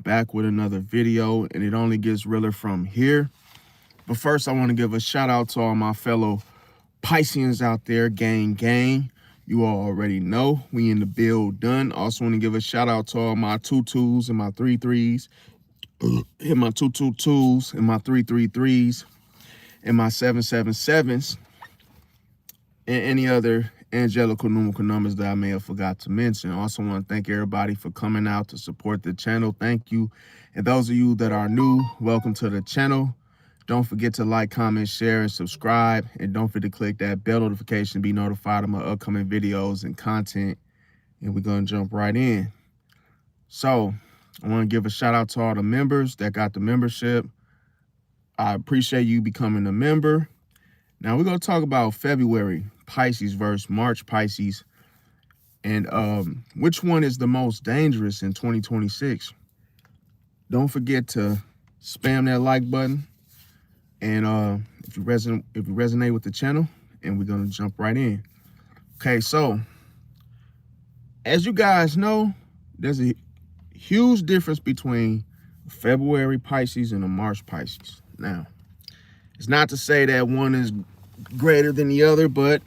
back with another video, and it only gets realer from here. But first, I want to give a shout out to all my fellow Pisceans out there. Gang. You all already know we in the build done. Also want to give a shout out to all my 2-2s and my 3-3s. Hit my 2-2-2s and my 3-3-3s and my 7-7-7s and any other angelical numerical numbers that I may have forgot to mention. Also want to thank everybody for coming out to support the channel. Thank you. And those of you that are new, welcome to the channel. Don't forget to like, comment, share, and subscribe. And don't forget to click that bell notification to be notified of my upcoming videos and content. And we're going to jump right in. So I want to give a shout out to all the members that got the membership. I appreciate you becoming a member. Now we're going to talk about February Pisces versus March Pisces, and which one is the most dangerous in 2026. Don't forget to spam that like button, and if you resonate with the channel, and we're going to jump right in. Okay, so as you guys know, there's a huge difference between February Pisces and a March Pisces. Now, it's not to say that one is greater than the other, but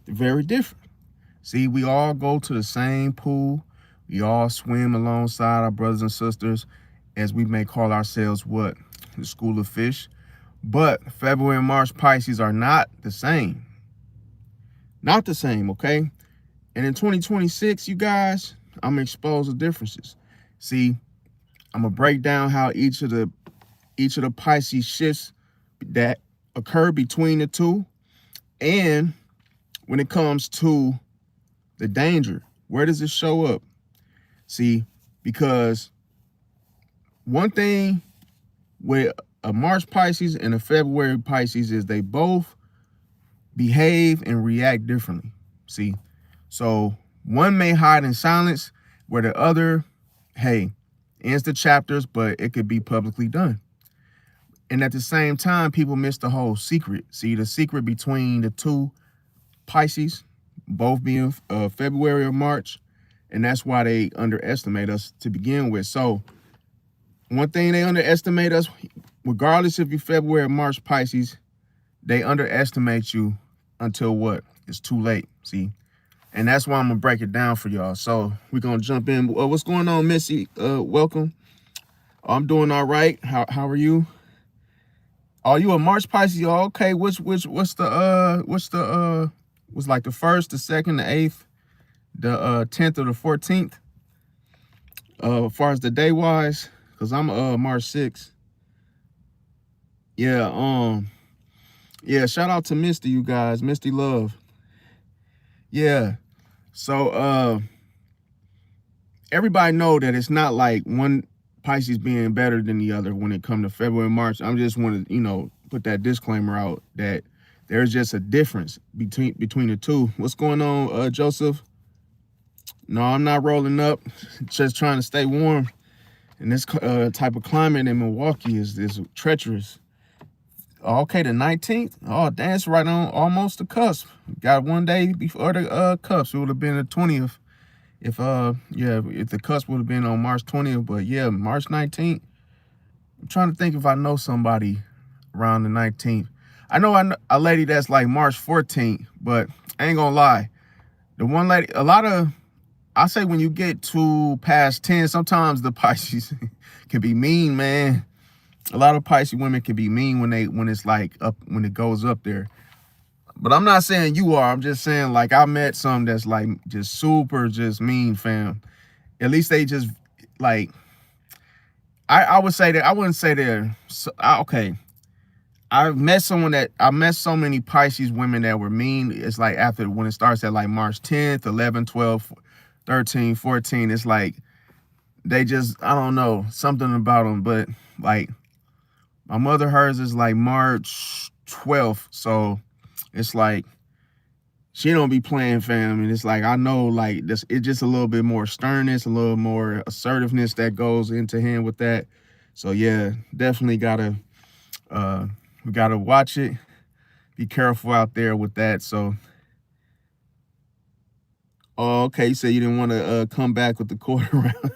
they're very different. See, we all go to the same pool. We all swim alongside our brothers and sisters, as we may call ourselves what? The school of fish. But February and March Pisces are not the same. Not the same, okay? And in 2026, you guys, I'm gonna expose the differences. See, I'm gonna break down how each of the Pisces shifts that occur between the two. And when it comes to the danger, where does it show up? See, because one thing with a March Pisces and a February Pisces is they both behave and react differently. See, so one may hide in silence where the other, hey, ends the chapters, but it could be publicly done. And at the same time, people miss the whole secret. See, the secret between the two Pisces, both being February or March, and that's why they underestimate us to begin with. So one thing they underestimate us, regardless if you're February or March Pisces, they underestimate you until what? It's too late, see? And that's why I'm going to break it down for y'all. So we're going to jump in. What's going on, Missy? Welcome. I'm doing all right. How are you? Are you a March Pisces? Oh, okay. What's like the 1st, the 2nd, the 8th, the 10th, or the 14th? As far as the day wise, because I'm March 6th. Yeah, shout out to Misty, you guys. Misty Love. Yeah. So everybody know that it's not like one Pisces being better than the other when it comes to February and March. I'm just want to, put that disclaimer out that there's just a difference between the two. What's going on, Joseph? No, I'm not rolling up. Just trying to stay warm. And this type of climate in Milwaukee is treacherous. Okay, the 19th. Oh, that's right on almost the cusp. Got one day before the cusp. It would have been the 20th. If the cusp would have been on March 20th, but yeah, March 19th. I'm trying to think if I know somebody around the 19th. I know a lady that's like March 14th, but I ain't gonna lie. The one lady, I say when you get to past 10, sometimes the Pisces can be mean, man. A lot of Pisces women can be mean when it's like up, when it goes up there. But I'm not saying you are. I'm just saying, like, I met some that's like just super just mean, fam. At least they just like, I would say that I wouldn't say they're okay. I met so many Pisces women that were mean. It's like after when it starts at like March 10th, 11, 12, 13, 14, it's like they just, I don't know, something about them. But like my mother, hers is like March 12th. So it's like she don't be playing, fam. And it's like, I know, like, this, it's just a little bit more sternness, a little more assertiveness that goes into hand with that. So yeah, definitely we gotta watch it. Be careful out there with that. So, oh, okay, you said you didn't want to come back with the quarter round.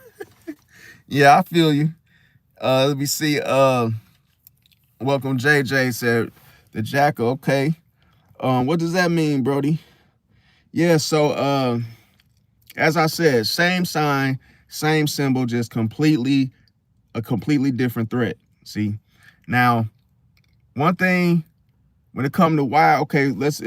Yeah, I feel you. Let me see. Welcome JJ said the jackal. Okay. What does that mean, Brody? Yeah, so as I said, same sign, same symbol, just a completely different threat. See? Now, one thing when it comes to why, okay, let's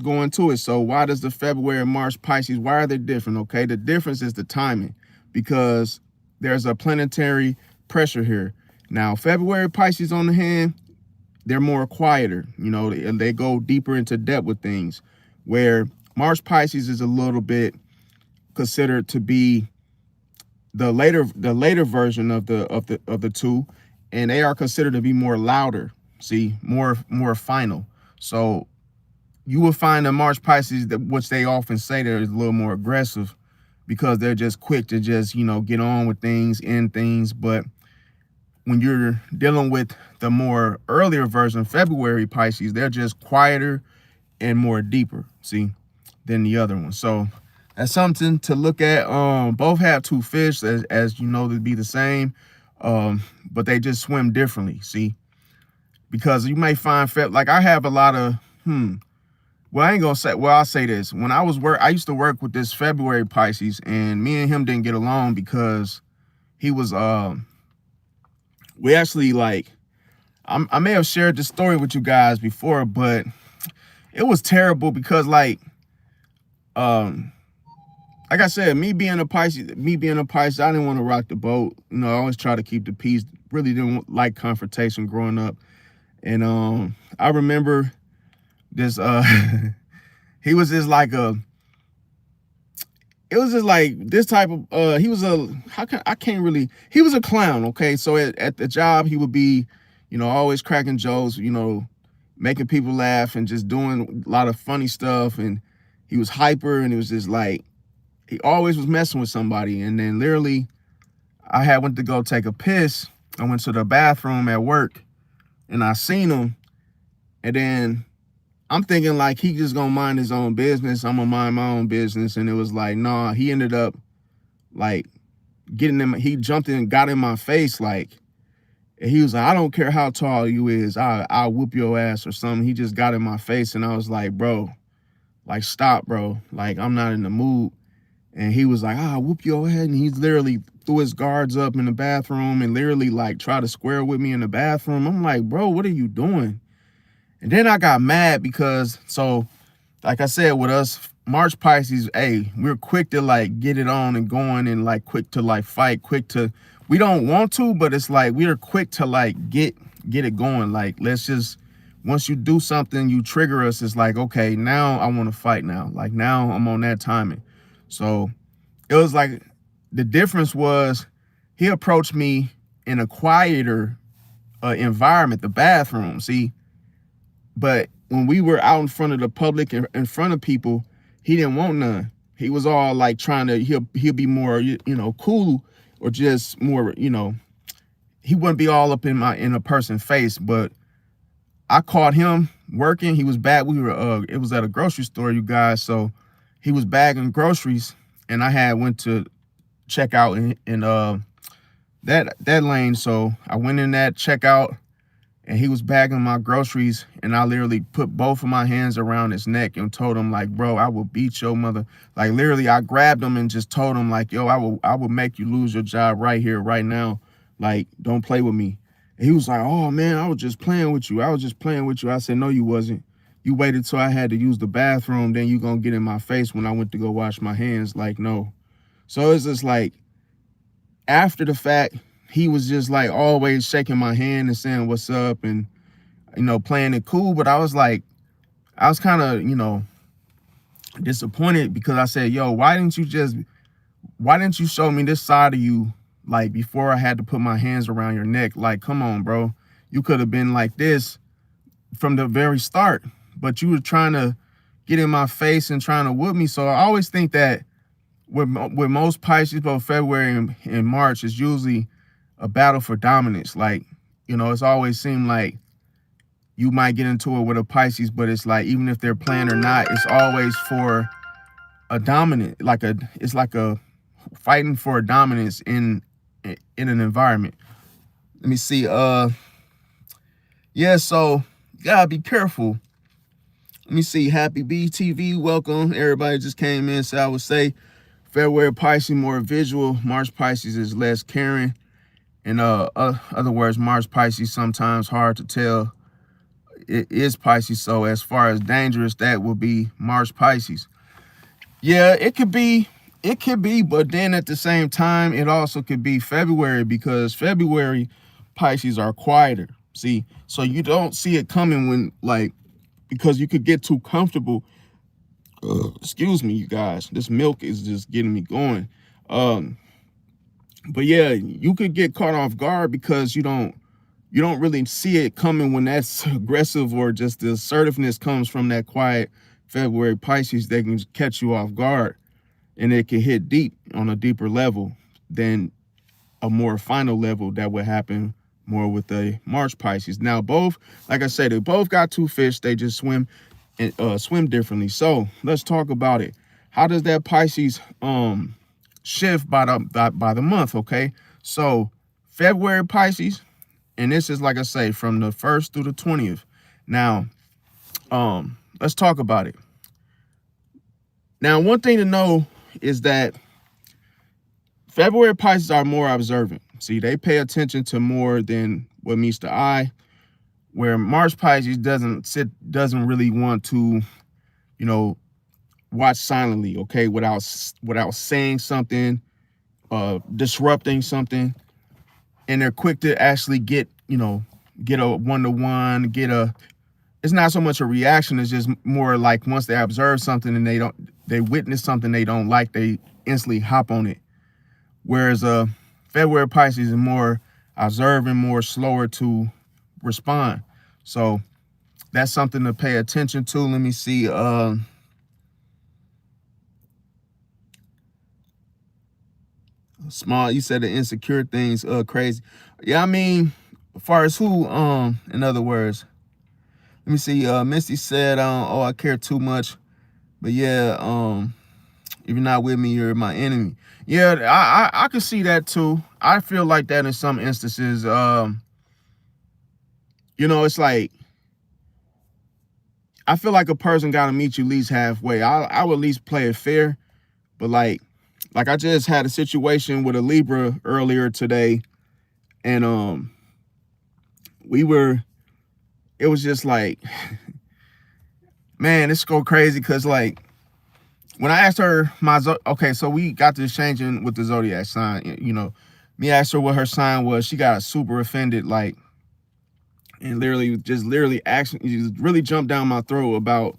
go into it. So why does the February, March, Pisces, why are they different? Okay, the difference is the timing, because there's a planetary pressure here. Now, February, Pisces on the hand, they're more quieter, you know, they go deeper into depth with things, where March, Pisces is a little bit considered to be the later version of the two, and they are considered to be more louder. See, more final. So you will find the March Pisces, which they often say they're a little more aggressive, because they're just quick to just, you know, get on with things, end things. But when you're dealing with the more earlier version, February Pisces, they're just quieter and more deeper, see, than the other one. So that's something to look at. Both have two fish, as you know, to be the same, but they just swim differently, see, because you may find, like I have a lot of, well, I ain't gonna say, well, I'll say this. When I used to work with this February Pisces, and me and him didn't get along because he was, we actually, like, I may have shared this story with you guys before, but it was terrible because, like I said, me being a Pisces, I didn't want to rock the boat. You know, I always try to keep the peace. Really didn't like confrontation growing up. And I remember this, he was just like it was just like this type of, he was he was a clown, okay? So at the job, he would be, you know, always cracking jokes, you know, making people laugh and just doing a lot of funny stuff. And he was hyper, and it was just like, he always was messing with somebody. And then literally, I went to go take a piss. I went to the bathroom at work, and I seen him. And then I'm thinking like he just gonna mind his own business. I'm gonna mind my own business. And it was like, nah, he ended up like he jumped in and got in my face. Like, and he was like, I don't care how tall you is, I'll whoop your ass or something. He just got in my face, and I was like, bro, like, stop, bro. Like, I'm not in the mood. And he was like, I'll whoop your head. And he's literally threw his guards up in the bathroom and literally like tried to square with me in the bathroom. I'm like, bro, what are you doing? And then I got mad because, so like I said, with us March Pisces, hey, we're quick to like get it on and going, and like quick to like fight, we don't want to, but it's like we are quick to like get it going. Like, let's just, once you do something, you trigger us, it's like, okay, now I want to fight now. Like, now I'm on that timing. So it was like, the difference was he approached me in a quieter environment, the bathroom, see? But when we were out in front of the public, in front of people, he didn't want none. He was all like trying to, he'll be more, you know, cool, or just more, you know, he wouldn't be all up in a person's face. But I caught him working. He was bad. It was at a grocery store, you guys. So he was bagging groceries, and I went to check out in that lane. So I went in that checkout, and he was bagging my groceries, and I literally put both of my hands around his neck and told him like, bro, I will beat your mother. Like, literally, I grabbed him and just told him like, yo, I will make you lose your job right here, right now. Like, don't play with me. And he was like, oh man, I was just playing with you. I said, no, you wasn't. You waited till I had to use the bathroom, then you gonna get in my face when I went to go wash my hands. Like, no. So it's just like, after the fact, he was just like always shaking my hand and saying what's up, and, you know, playing it cool. But I was like, I was kind of, you know, disappointed, because I said, yo, why didn't you show me this side of you, like, before I had to put my hands around your neck? Like, come on, bro. You could have been like this from the very start, but you were trying to get in my face and trying to whoop me. So I always think that with most Pisces, both February and March, is usually a battle for dominance. Like, you know, it's always seemed like you might get into it with a Pisces, but it's like, even if they're playing or not, it's always for a dominant, it's like a fighting for a dominance in an environment. Let me see. Yeah, so you gotta be careful. Let me see. Happy BTV, welcome. Everybody just came in, so I would say February Pisces more visual. March Pisces is less caring. In other words, Mars Pisces sometimes hard to tell. It is Pisces, so as far as dangerous, that will be Mars Pisces. Yeah, it could be, but then at the same time, it also could be February, because February Pisces are quieter. See, so you don't see it coming when, like, because you could get too comfortable. Excuse me, you guys. This milk is just getting me going. Um, but yeah, you could get caught off guard because you don't really see it coming when that's aggressive, or just the assertiveness comes from that quiet February Pisces. They can catch you off guard, and it can hit deep on a deeper level than a more final level that would happen more with a March Pisces. Now, both, like I said, they both got two fish. They just swim and swim differently. So let's talk about it. How does that Pisces shift by the month? Okay, so February Pisces, and this is, like I say, from the 1st through the 20th. Now, let's talk about it. Now, one thing to know is that February Pisces are more observant. See, they pay attention to more than what meets the eye, where March Pisces doesn't really want to, you know, watch silently, okay, without saying something, disrupting something, and they're quick to actually get a one-to-one, it's not so much a reaction, it's just more like once they observe something and they witness something they don't like, they instantly hop on it. Whereas February Pisces is more observing, more slower to respond. So that's something to pay attention to. Let me see. Small, you said the insecure things, crazy. Yeah, I mean, as far as who, in other words, let me see. Misty said, oh, I care too much. But yeah, if you're not with me, you're my enemy. Yeah, I can see that too. I feel like that in some instances. It's like, I feel like a person got to meet you at least halfway. I would at least play it fair. But like I just had a situation with a Libra earlier today, and it was just like, man, it's go crazy, because like when I asked her okay, so we got to changing with the zodiac sign, me asked her what her sign was. She got super offended, like, and literally asked, just really jumped down my throat about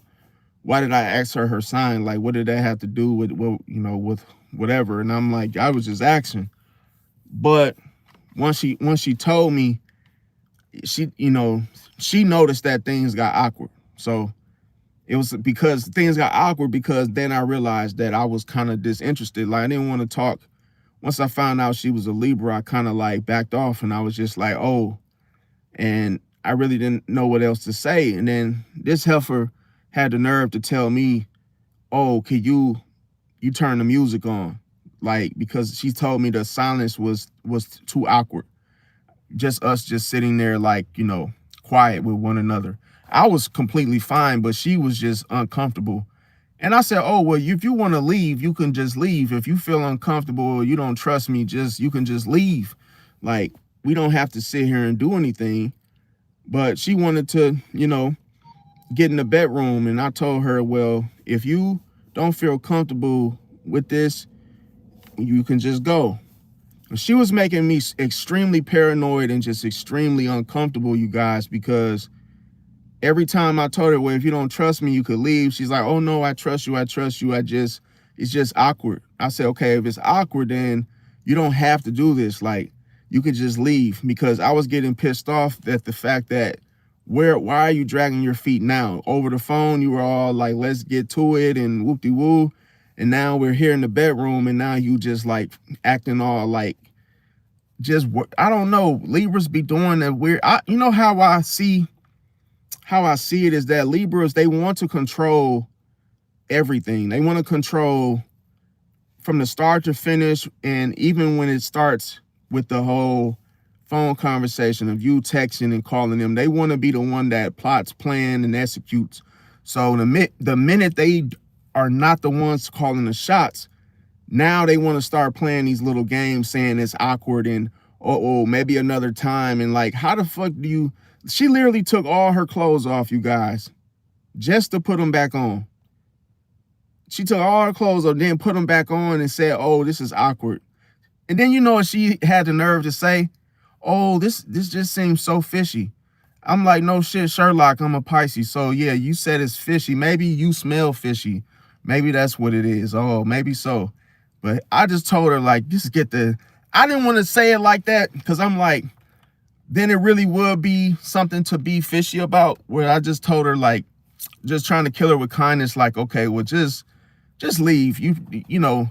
why did I ask her sign? Like, what did that have to do with with whatever? And I'm like, I was just asking. But once she told me, she noticed that things got awkward. So it was because things got awkward, because then I realized that I was kind of disinterested. Like, I didn't want to talk. Once I found out she was a Libra, I kind of like backed off, and I was just like, oh, and I really didn't know what else to say. And then this heifer had the nerve to tell me, oh, could you turn the music on? Like, because she told me the silence was too awkward. Just us just sitting there, like, quiet with one another. I was completely fine, but she was just uncomfortable. And I said, oh, well, if you want to leave, you can just leave. If you feel uncomfortable or you don't trust me, you can just leave. Like, we don't have to sit here and do anything. But she wanted to, get in the bedroom. And I told her, well, if you don't feel comfortable with this, you can just go. She was making me extremely paranoid and just extremely uncomfortable, you guys, because every time I told her, well, if you don't trust me, you could leave, she's like, oh no, I trust you. It's just awkward. I said, okay, if it's awkward, then you don't have to do this. Like, you could just leave, because I was getting pissed off at the fact that why are you dragging your feet now? Over the phone, you were all like, let's get to it and whoop-de-woo. And now we're here in the bedroom, and now you just like acting all like, I don't know. Libras be doing that weird. How I see it is that Libras, they want to control everything. They want to control from the start to finish. And even when it starts with the whole phone conversation of you texting and calling them. They want to be the one that plots, plans, and executes. So the minute they are not the ones calling the shots, now they want to start playing these little games saying it's awkward and oh, maybe another time. And like, how the fuck do you, she literally took all her clothes off, you guys, just to put them back on. She took all her clothes off, then put them back on and said, oh, this is awkward. And then you know what she had the nerve to say? Oh, this just seems so fishy. I'm like, no shit, Sherlock, I'm a Pisces. So yeah, you said it's fishy. Maybe you smell fishy. Maybe that's what it is. Oh, maybe so. But I just told her, like, just get the, I didn't want to say it like that because I'm like, then it really would be something to be fishy about, where I just told her, like, just trying to kill her with kindness, like, okay, well, just leave. You know,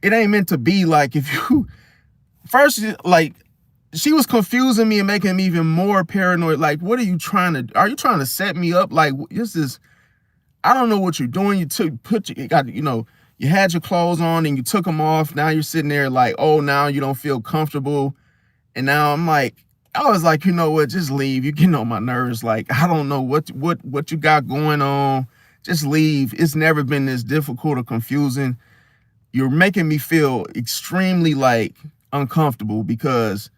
it ain't meant to be like, if you, first, like, she was confusing me and making me even more paranoid. Like, what are you trying to, are you trying to set me up? Like, this is, I don't know what you're doing. You had your clothes on and you took them off. Now you're sitting there like, oh, now you don't feel comfortable. And now I'm like, I was like, you know what, just leave. You're getting on my nerves. Like, I don't know what you got going on. Just leave. It's never been this difficult or confusing. You're making me feel extremely like uncomfortable because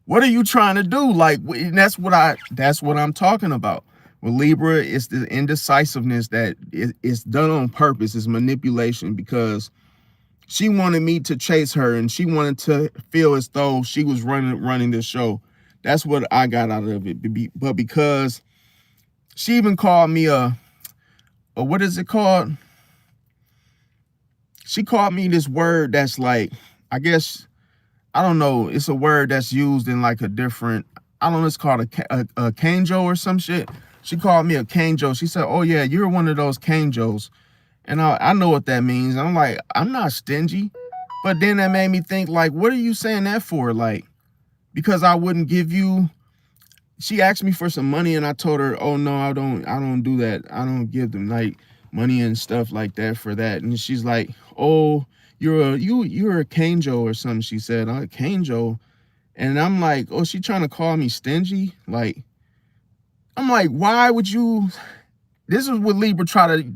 what are you trying to do? Like, that's what I'm talking about. With Libra, it's the indecisiveness that it's done on purpose. It's manipulation because she wanted me to chase her and she wanted to feel as though she was running this show. That's what I got out of it. But because she even called me a what is it called? She called me this word that's like, I guess, I don't know. It's a word that's used in like a different, I don't know, it's called a kanjo or some shit. She called me a kanjo. She said, oh yeah, you're one of those kanjos. And I know what that means. I'm like, I'm not stingy. But then that made me think, like, what are you saying that for? Like, because I wouldn't give you, she asked me for some money and I told her, oh no, I don't do that. I don't give them like money and stuff like that for that. And she's like, oh, you're a kanjo or something. She said, a kanjo. And I'm like, oh, she trying to call me stingy? Like, I'm like, why would you? This is what Libra try to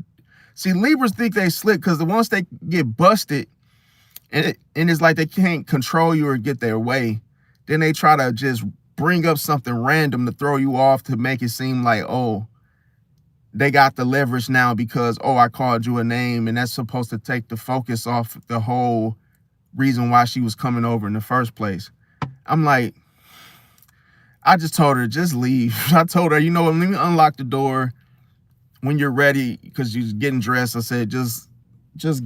see. Libras think they slick because once they get busted and it's like they can't control you or get their way, then they try to just bring up something random to throw you off to make it seem like, oh, they got the leverage now because, oh, I called you a name, and that's supposed to take the focus off the whole reason why she was coming over in the first place. I'm like, I just told her, just leave. I told her, you know what, let me unlock the door when you're ready, because you're getting dressed. I said, just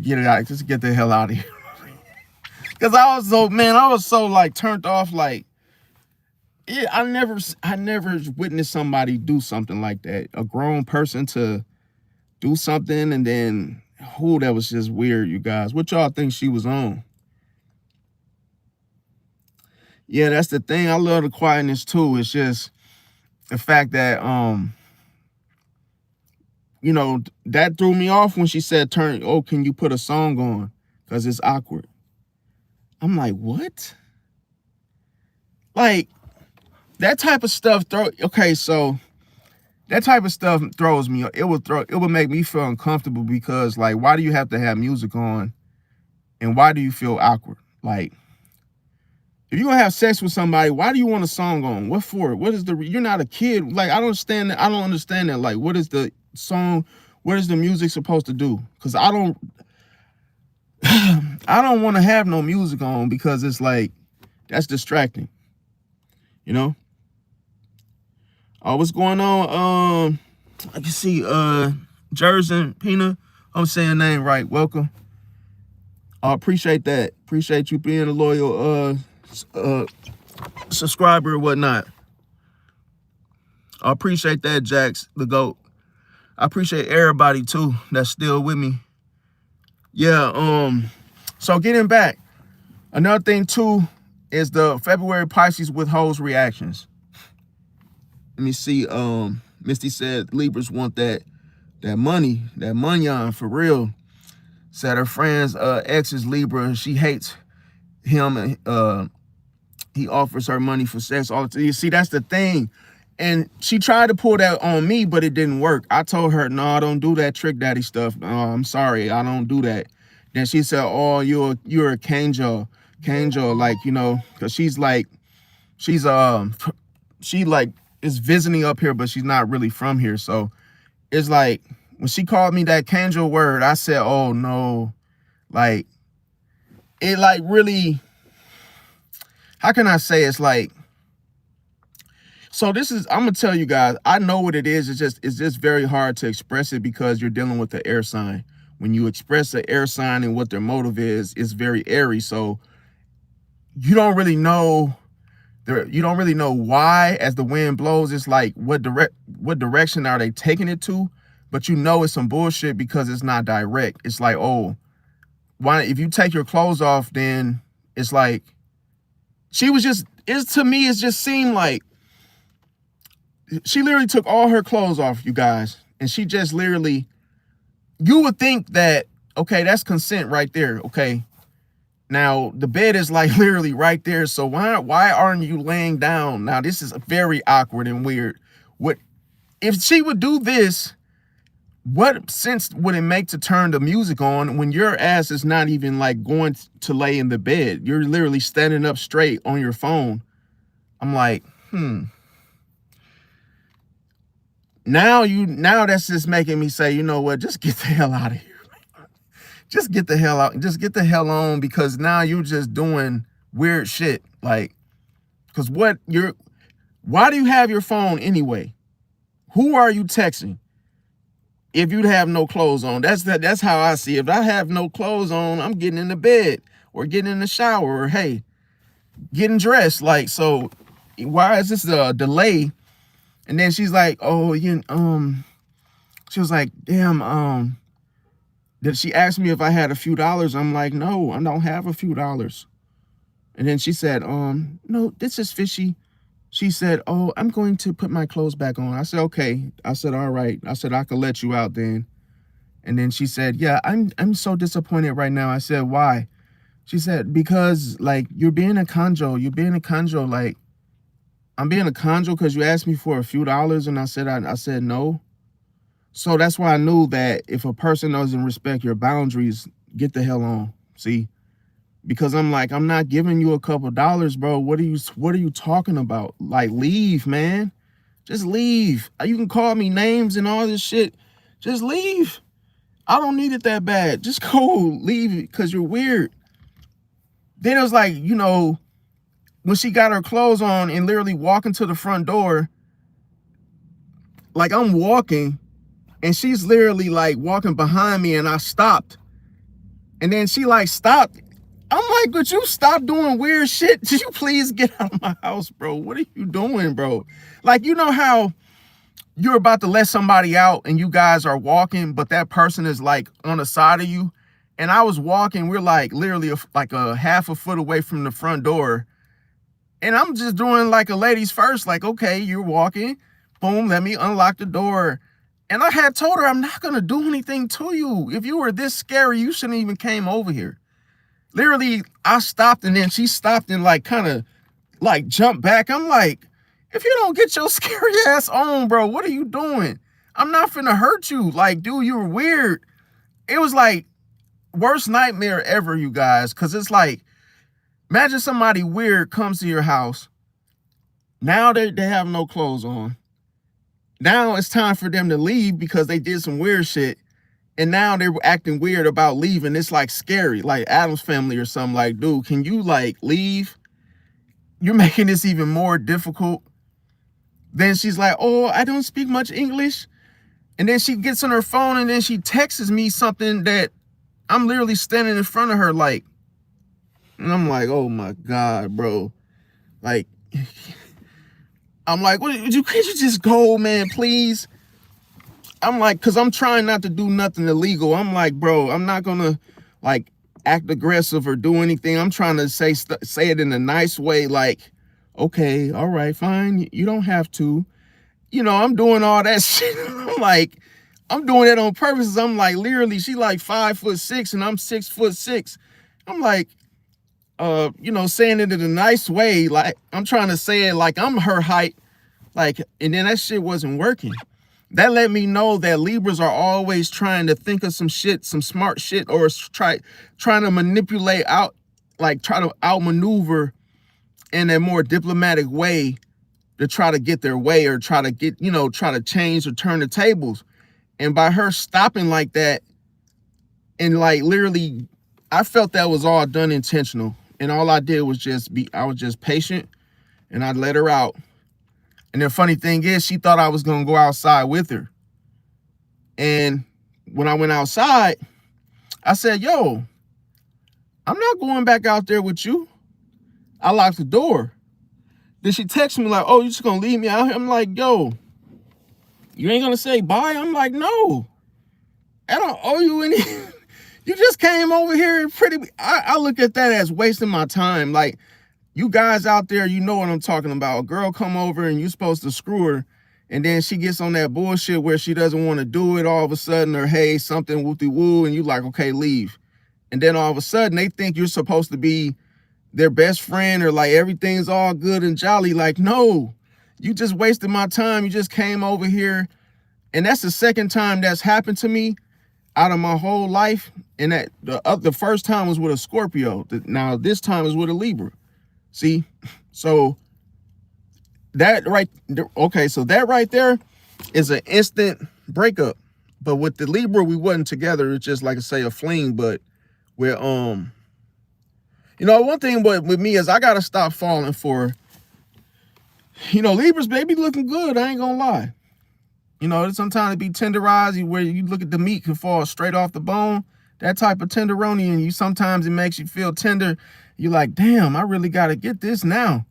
get it out. Just get the hell out of here. Because I was so like turned off. Like, yeah, I never witnessed somebody do something like that. A grown person to do something, and then, that was just weird, you guys. What y'all think she was on? Yeah, that's the thing. I love the quietness too. It's just the fact that, you know, that threw me off when she said, can you put a song on? Because it's awkward. I'm like, what? Like, that type of stuff so that type of stuff throws me. It would make me feel uncomfortable because, like, why do you have to have music on? And why do you feel awkward? Like, if you're gonna have sex with somebody, why do you want a song on? What for? What is you're not a kid. Like, I don't understand that. Like, what is the song? What is the music supposed to do? Because I don't want to have no music on because it's like, that's distracting. You know? Oh, what's going on? I can see Jerson Pina. I'm saying your name right. Welcome. I appreciate that. Appreciate you being a loyal subscriber or whatnot. I appreciate that, Jax, the GOAT. I appreciate everybody too that's still with me. Yeah, so getting back, another thing too is the February Pisces withholds reactions. Let me see. Misty said Libras want that money, that money for real. Said her friend's ex is Libra and she hates him He offers her money for sex all the time. You see, that's the thing. And she tried to pull that on me, but it didn't work. I told her, no, don't do that trick daddy stuff. No, I'm sorry, I don't do that. Then she said, oh, you're a Kanjo, like, you know, because she's like, she's she like is visiting up here, but she's not really from here. So it's like when she called me that Kanjo word, I said, oh no, like it like really, how can I say, it's like, so this is, I'm gonna tell you guys, I know what it is. It's just very hard to express it because you're dealing with the air sign. When you express the air sign and what their motive is, it's very airy. So you don't really know why as the wind blows. It's like what direction are they taking it to? But you know it's some bullshit because it's not direct. It's like, oh, why if you take your clothes off, then it's like she was just, to me, it just seemed like she literally took all her clothes off, you guys, and she just literally, you would think that, okay, that's consent right there. Okay, now the bed is like literally right there. So why aren't you laying down? Now this is very awkward and weird. What if she would do this? What sense would it make to turn the music on when your ass is not even like going to lay in the bed? You're literally standing up straight on your phone. I'm like, Now that's just making me say, you know what, just get the hell out of here. Just get the hell out. Just get the hell on, because now you're just doing weird shit. Like, because why do you have your phone anyway? Who are you texting? If you'd have no clothes on, that's how I see it. If I have no clothes on, I'm getting in the bed or getting in the shower or, hey, getting dressed. Like, so why is this a delay? And then she's like, oh, she was like, damn, did she ask me if I had a few dollars? I'm like, no, I don't have a few dollars. And then she said, no, this is fishy. She said, oh, I'm going to put my clothes back on. I said, okay. I said, all right. I said, I could let you out then. And then she said, yeah, I'm so disappointed right now. I said, why? She said, because like you're being a Kanjo. You're being a Kanjo. Like, I'm being a Kanjo because you asked me for a few dollars, and I said no. So that's why I knew that if a person doesn't respect your boundaries, get the hell on. See? Because I'm like, I'm not giving you a couple dollars, bro. What are you talking about? Like, leave, man. Just leave. You can call me names and all this shit. Just leave. I don't need it that bad. Just go leave it because you're weird. Then it was like, you know, when she got her clothes on and literally walking to the front door, like I'm walking and she's literally like walking behind me, and I stopped. And then she like stopped. I'm like, would you stop doing weird shit? Did you please get out of my house, bro? What are you doing, bro? Like, you know how you're about to let somebody out and you guys are walking, but that person is like on the side of you. And I was walking, we're like literally like a half a foot away from the front door. And I'm just doing like a ladies first, like, okay, you're walking, boom, let me unlock the door. And I had told her, I'm not going to do anything to you. If you were this scary, you shouldn't even came over here. Literally, I stopped, and then she stopped and like kind of like jumped back. I'm like, if you don't get your scary ass on, bro, what are you doing? I'm not finna hurt you. Like, dude, you were weird. It was like worst nightmare ever, you guys. Cause it's like, imagine somebody weird comes to your house. Now they have no clothes on. Now it's time for them to leave because they did some weird shit. And now they're acting weird about leaving. It's like scary, like Addams Family or something. Like, dude, can you like leave? You're making this even more difficult. Then she's like, oh, I don't speak much English. And then she gets on her phone and then she texts me something that I'm literally standing in front of her like, and I'm like, oh my God, bro. Like, I'm like, could you just go, man, please? I'm like, because I'm trying not to do nothing illegal. I'm like, bro, I'm not going to like act aggressive or do anything. I'm trying to say it in a nice way. Like, okay, all right, fine. You don't have to. You know, I'm doing all that shit. I'm like, I'm doing it on purpose. I'm like, literally, she like 5'6" and I'm 6'6". I'm like, you know, saying it in a nice way. Like, I'm trying to say it like I'm her height. Like, and then that shit wasn't working. That let me know that Libras are always trying to think of some shit, some smart shit, or trying to manipulate out, like try to outmaneuver in a more diplomatic way to try to get their way, or try to get, you know, try to change or turn the tables. And by her stopping like that, and like literally, I felt that was all done intentional. And all I did was I was just patient, and I let her out. And the funny thing is, she thought I was going to go outside with her. And when I went outside, I said, yo, I'm not going back out there with you. I locked the door. Then she texted me like, oh, you just going to leave me out here? I'm like, yo, you ain't going to say bye? I'm like, no, I don't owe you any. You just came over here and I look at that as wasting my time. Like, you guys out there, you know what I'm talking about. A girl come over and you're supposed to screw her, and then she gets on that bullshit where she doesn't want to do it all of a sudden, or hey, something woo-de-woo, and you like, okay, leave. And then all of a sudden they think you're supposed to be their best friend, or like everything's all good and jolly. Like, no, you just wasted my time. You just came over here. And that's the second time that's happened to me out of my whole life. And that the first time was with a Scorpio. Now this time is with a Libra. See, so that right, okay, so that right there is an instant breakup. But with the Libra, we wasn't together. It's just like I say, a fling. But we're you know, one thing with me is I gotta stop falling for, you know, Libras, baby, looking good. I ain't gonna lie. You know, sometimes it be tenderized where you look at the meat can fall straight off the bone. That type of tenderoni, and you sometimes it makes you feel tender. You're like, damn, I really got to get this now.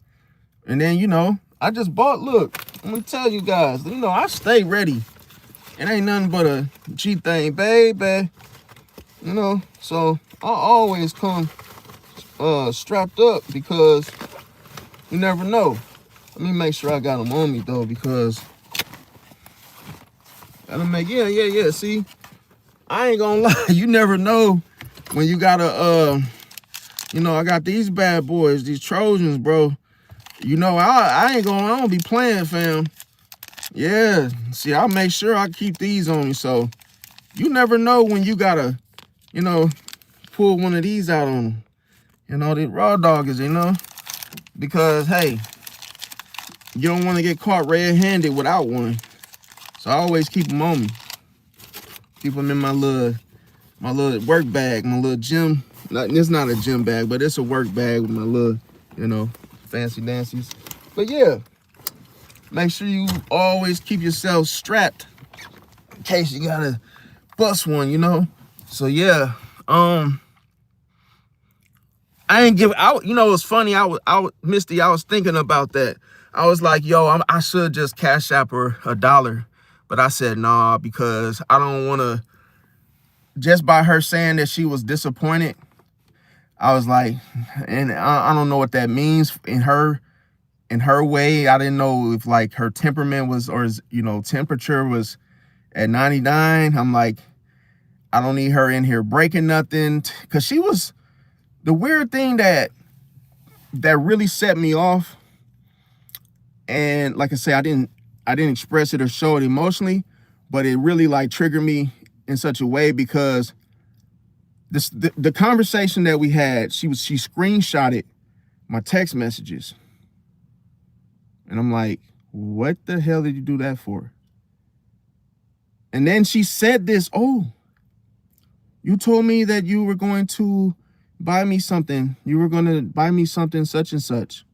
And then, you know, I just bought, look, let me tell you guys, you know, I stay ready. It ain't nothing but a G thing, baby. You know, so I always come strapped up, because you never know. Let me make sure I got them on me, though, because gotta make, yeah, see, I ain't gonna lie, you never know when you gotta, you know, I got these bad boys, these Trojans, bro. You know, I don't be playing, fam. Yeah, see, I'll make sure I keep these on me. So you never know when you gotta, you know, pull one of these out on them. You know, the raw doggers, you know, because, hey, you don't want to get caught red-handed without one. So I always keep them on me. Keep them in my little work bag, my little gym. It's not a gym bag, but it's a work bag with my little, you know, fancy dancies. But yeah, make sure you always keep yourself strapped in case you gotta bust one, you know. So yeah, I ain't give out. You know, it's funny. Misty, I was thinking about that. I was like, yo, I should just cash app her $1, but I said nah, because I don't want to. Just by her saying that she was disappointed, I was like, and I don't know what that means in her way. I didn't know if like her temperament was, or you know, temperature was at 99. I'm like, I don't need her in here breaking nothing, because she was the weird thing that really set me off. And like I say, I didn't express it or show it emotionally, but it really like triggered me in such a way, because the conversation that we had, she screenshotted my text messages. And I'm like, what the hell did you do that for? And then she said this, oh, you told me that you were going to buy me something. You were going to buy me something such and such.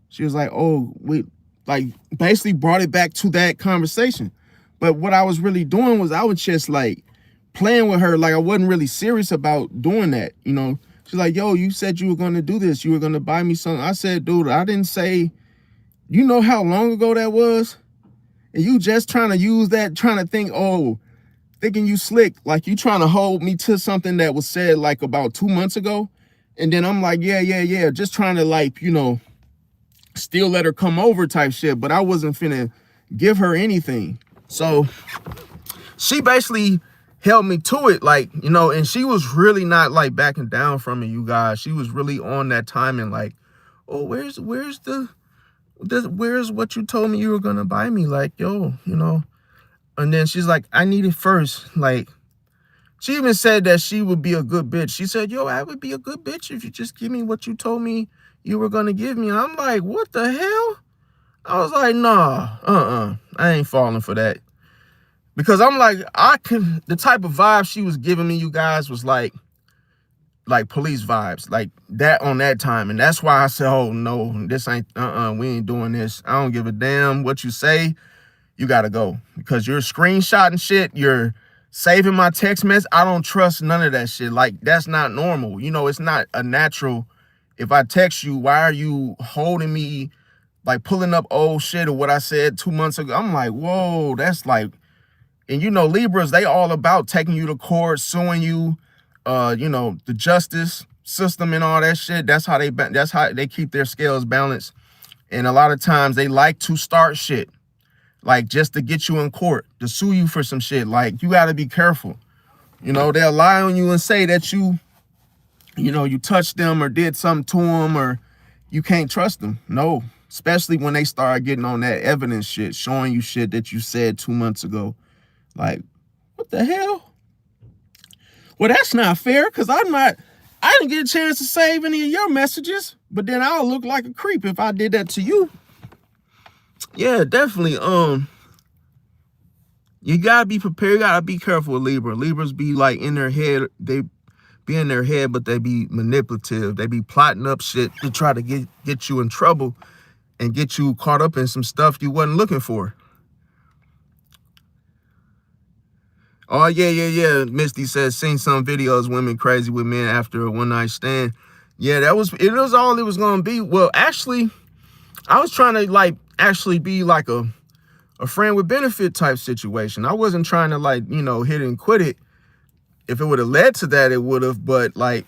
She was like, oh, wait, like basically brought it back to that conversation. But what I was really doing was I was just like playing with her. Like I wasn't really serious about doing that. You know, she's like, yo, you said you were going to do this. You were going to buy me something. I said, dude, I didn't say, you know how long ago that was? And you just trying to use that, trying to think, oh, thinking you slick. Like you trying to hold me to something that was said like about 2 months ago. And then I'm like, yeah. Just trying to like, you know, still let her come over type shit. But I wasn't finna give her anything. So she basically held me to it, like, you know, and she was really not like backing down from it, you guys. She was really on that timing, like, oh, where's what you told me you were gonna buy me? Like, yo, you know. And then she's like, I need it first. Like, she even said that she would be a good bitch. She said, yo, I would be a good bitch if you just give me what you told me you were gonna give me. And I'm like, what the hell? I was like, nah, I ain't falling for that. Because I'm like, the type of vibe she was giving me, you guys, was like police vibes, like that on that time. And that's why I said, oh no, this ain't, we ain't doing this. I don't give a damn what you say. You gotta go, because you're screenshotting shit. You're saving my text message. I don't trust none of that shit. Like, that's not normal. You know, it's not a natural. If I text you, why are you holding me, like pulling up old shit or what I said 2 months ago? I'm like, whoa, that's like, and you know, Libras, they all about taking you to court, suing you, you know, the justice system and all that shit. That's how they keep their scales balanced. And a lot of times they like to start shit, like just to get you in court, to sue you for some shit. Like, you got to be careful. You know, they'll lie on you and say that you know, you touched them or did something to them, or you can't trust them. No, especially when they start getting on that evidence shit, showing you shit that you said 2 months ago. Like, what the hell? Well, that's not fair, because I didn't get a chance to save any of your messages, but then I'll look like a creep if I did that to you. Yeah, definitely. You gotta be prepared. You gotta be careful with Libra. Libras be like in their head. They be in their head, but they be manipulative. They be plotting up shit to try to get you in trouble and get you caught up in some stuff you wasn't looking for. Oh, yeah. Misty says, seen some videos, women crazy with men after a one-night stand. Yeah, it was all it was going to be. Well, actually, I was trying to, like, actually be like a friend with benefit type situation. I wasn't trying to, like, you know, hit and quit it. If it would have led to that, it would have. But, like,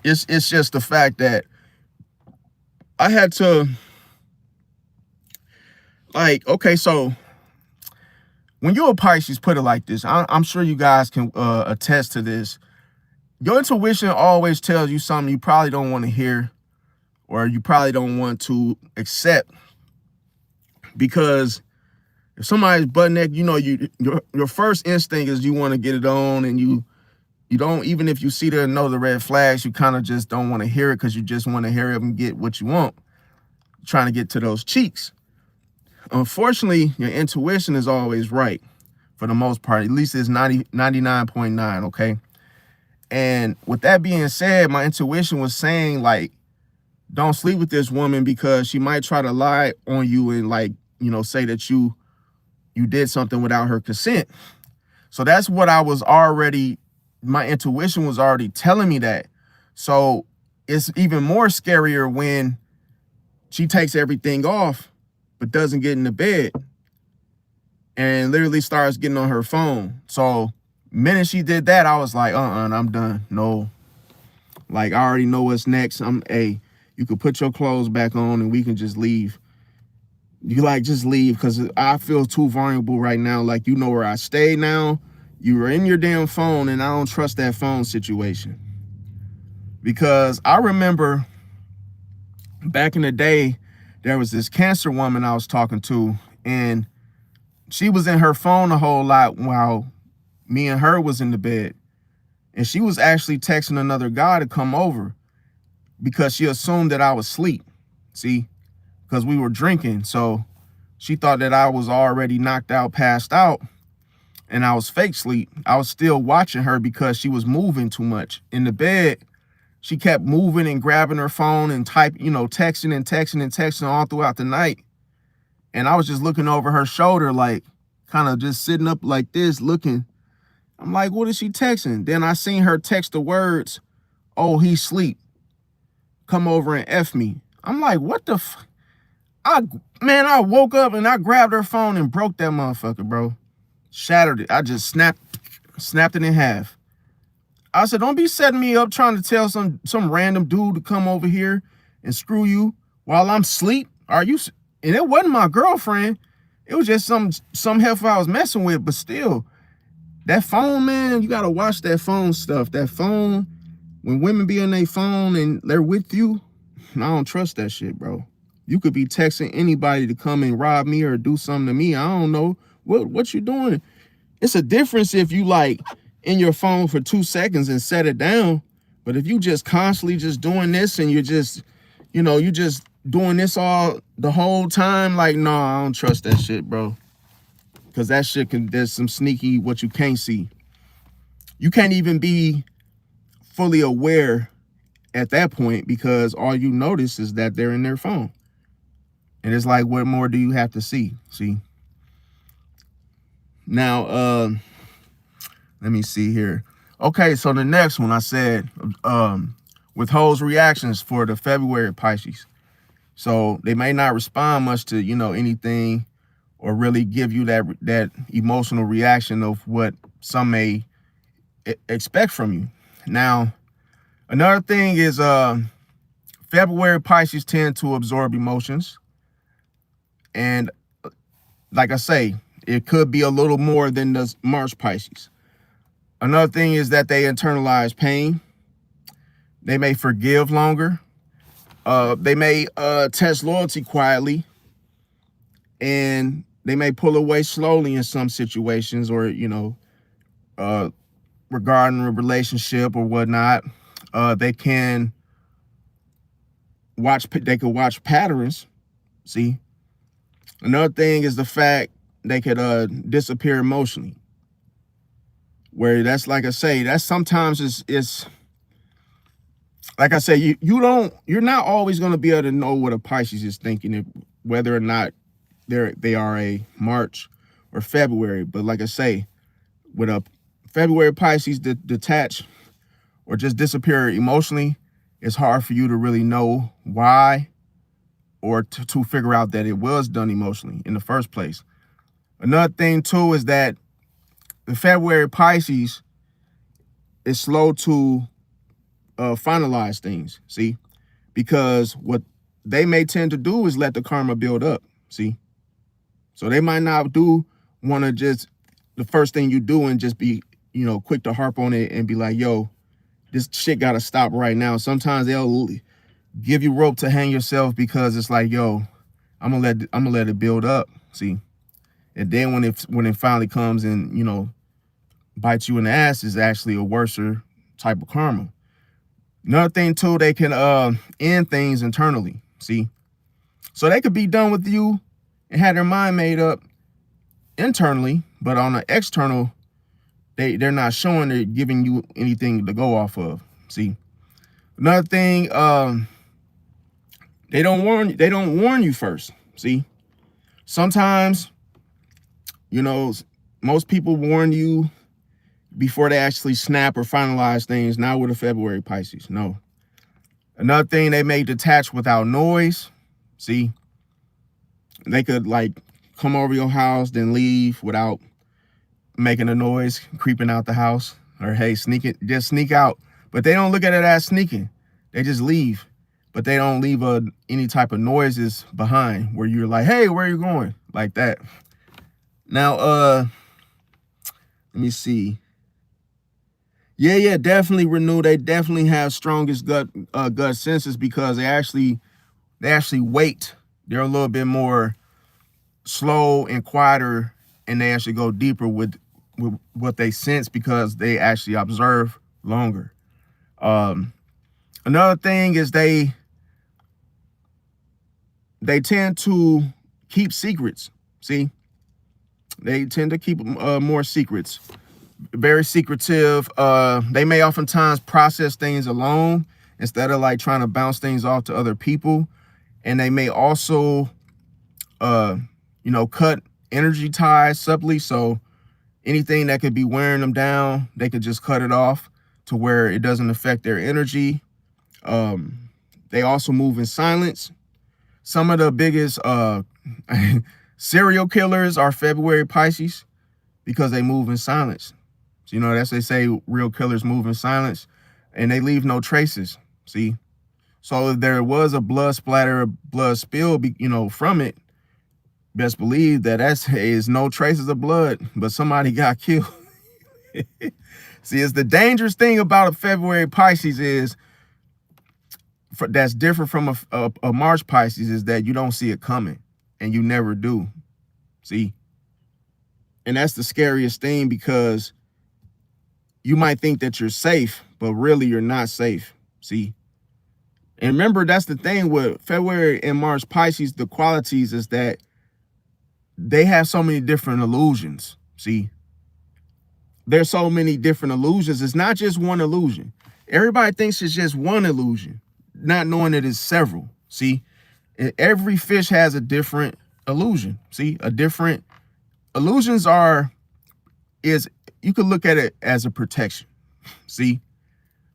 it's just the fact that I had to, like, okay, so when you're a Pisces, put it like this, I'm sure you guys can attest to this. Your intuition always tells you something you probably don't want to hear, or you probably don't want to accept. Because if somebody's butt naked, you know, your first instinct is you want to get it on, and you don't, even if you see there and know the red flags, you kind of just don't want to hear it, because you just want to hear it and get what you want. You're trying to get to those cheeks. Unfortunately, your intuition is always right for the most part. At least it's 99.9, okay? And with that being said, my intuition was saying, like, don't sleep with this woman, because she might try to lie on you and, like, you know, say that you did something without her consent. So that's what my intuition was already telling me that. So it's even more scarier when she takes everything off but doesn't get in the bed and literally starts getting on her phone. So minute she did that, I was like, I'm done. No, like, I already know what's next. You could put your clothes back on and we can just leave. You, like, just leave, because I feel too vulnerable right now. Like, you know where I stay now. You were in your damn phone, and I don't trust that phone situation. Because I remember back in the day, there was this cancer woman I was talking to, and she was in her phone a whole lot while me and her was in the bed. And she was actually texting another guy to come over because she assumed that I was asleep. See, because we were drinking. So she thought that I was already knocked out, passed out, and I was fake sleep. I was still watching her because she was moving too much in the bed. She kept moving and grabbing her phone and texting all throughout the night. And I was just looking over her shoulder, like, kind of just sitting up like this, looking. I'm like, what is she texting? Then I seen her text the words, oh, he's asleep. Come over and F me. I'm like, what the f? I woke up and I grabbed her phone and broke that motherfucker, bro. Shattered it. I just snapped it in half. I said, don't be setting me up trying to tell some random dude to come over here and screw you while I'm asleep. Are you? And it wasn't my girlfriend. It was just some heifer I was messing with, but still, That phone, man, you got to watch that phone stuff. That phone, when women be on their phone and they're with you, I don't trust that shit, bro. You could be texting anybody to come and rob me or do something to me. I don't know. What you doing? It's a difference if you like in your phone for 2 seconds and set it down. But if you just constantly just doing this and you're just, you just doing this all the whole time, like, no, I don't trust that shit, bro. Because that shit there's some sneaky what you can't see. You can't even be fully aware at that point because all you notice is that they're in their phone. And it's like, what more do you have to see? See? Now, let me see here. Okay, so the next one I said, withholds reactions for the February Pisces. So they may not respond much to, anything or really give you that emotional reaction of what some may expect from you. Now, another thing is February Pisces tend to absorb emotions. And like I say, it could be a little more than the March Pisces. Another thing is that they internalize pain. They may forgive longer. They may test loyalty quietly. And they may pull away slowly in some situations or, regarding a relationship or whatnot. They could watch patterns. See? Another thing is the fact they could disappear emotionally. Where that's, like I say, that sometimes it's like I say, you're not always going to be able to know what a Pisces is thinking, whether or not they are a March or February. But like I say, with a February Pisces detach or just disappear emotionally, it's hard for you to really know why or to figure out that it was done emotionally in the first place. Another thing too is that the February Pisces is slow to finalize things, see? Because what they may tend to do is let the karma build up, see? So they might not want to just, the first thing you do and just be, quick to harp on it and be like, yo, this shit got to stop right now. Sometimes they'll give you rope to hang yourself because it's like, yo, I'm gonna let it build up, see? And then when it finally comes and, bites you in the ass, is actually a worser type of karma. Another thing too, they can end things internally, see? So they could be done with you and have their mind made up internally, but on the external, they're not showing, they're giving you anything to go off of, see? Another thing, they don't warn you first, see? Sometimes, most people warn you before they actually snap or finalize things, not with a February Pisces, no. Another thing, they may detach without noise, see? They could like come over your house, then leave without making a noise, creeping out the house, or hey, just sneak out. But they don't look at it as sneaking. They just leave. But they don't leave any type of noises behind where you're like, hey, where are you going? Like that. Now, let me see. Yeah, definitely renew. They definitely have strongest gut senses because they actually wait. They're a little bit more slow and quieter, and they actually go deeper with what they sense because they actually observe longer. Another thing is they tend to keep secrets. See, they tend to keep more secrets. Very secretive. They may oftentimes process things alone instead of like trying to bounce things off to other people. And they may also, cut energy ties subtly. So anything that could be wearing them down, they could just cut it off to where it doesn't affect their energy. They also move in silence. Some of the biggest serial killers are February Pisces because they move in silence. So, that's they say real killers move in silence and they leave no traces. See? So if there was a blood splatter, blood spill, from it, best believe that is no traces of blood, but somebody got killed. See, it's the dangerous thing about a February Pisces is that's different from a March Pisces is that you don't see it coming, and you never do. See, and that's the scariest thing, because you might think that you're safe, but really you're not safe. See, and remember, that's the thing with February and March Pisces, the qualities is that they have so many different illusions. See, there's so many different illusions. It's not just one illusion. Everybody thinks it's just one illusion, not knowing that it's several. See, every fish has a different illusion. See, a different illusions is you could look at it as a protection. See,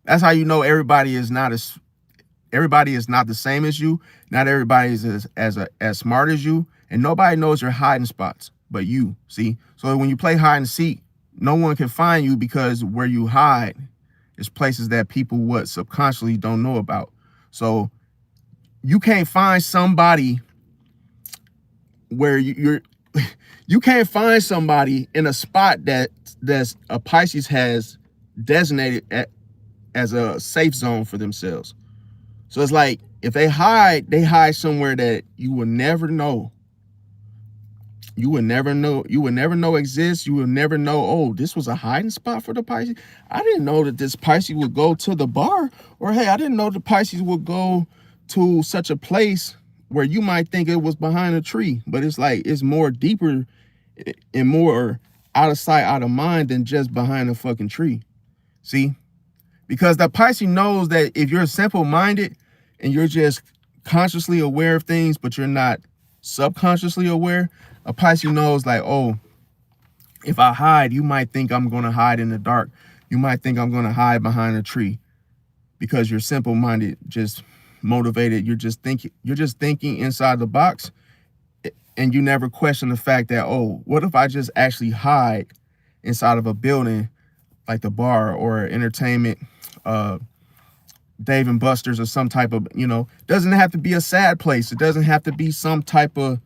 that's how you know everybody is not the same as you. Not everybody is as smart as you, and nobody knows your hiding spots but you. See, so when you play hide and seek, no one can find you, because where you hide is places that people subconsciously don't know about. So you can't find somebody where you're you can't find somebody in a spot that's a Pisces has designated as a safe zone for themselves. So it's like if they hide somewhere that you will never know. You would never know exists. You would never know, oh, this was a hiding spot for the Pisces. I didn't know that this Pisces would go to the bar. Or, hey, I didn't know the Pisces would go to such a place where you might think it was behind a tree. But it's like, it's more deeper and more out of sight, out of mind than just behind a fucking tree. See? Because the Pisces knows that if you're simple-minded and you're just consciously aware of things, but you're not subconsciously aware, a Pisces knows like, oh, if I hide, you might think I'm going to hide in the dark. You might think I'm going to hide behind a tree, because you're simple-minded, just motivated. You're just thinking inside the box, and you never question the fact that, oh, what if I just actually hide inside of a building like the bar or entertainment, Dave and Buster's, or some type of, doesn't have to be a sad place. It doesn't have to be some type of,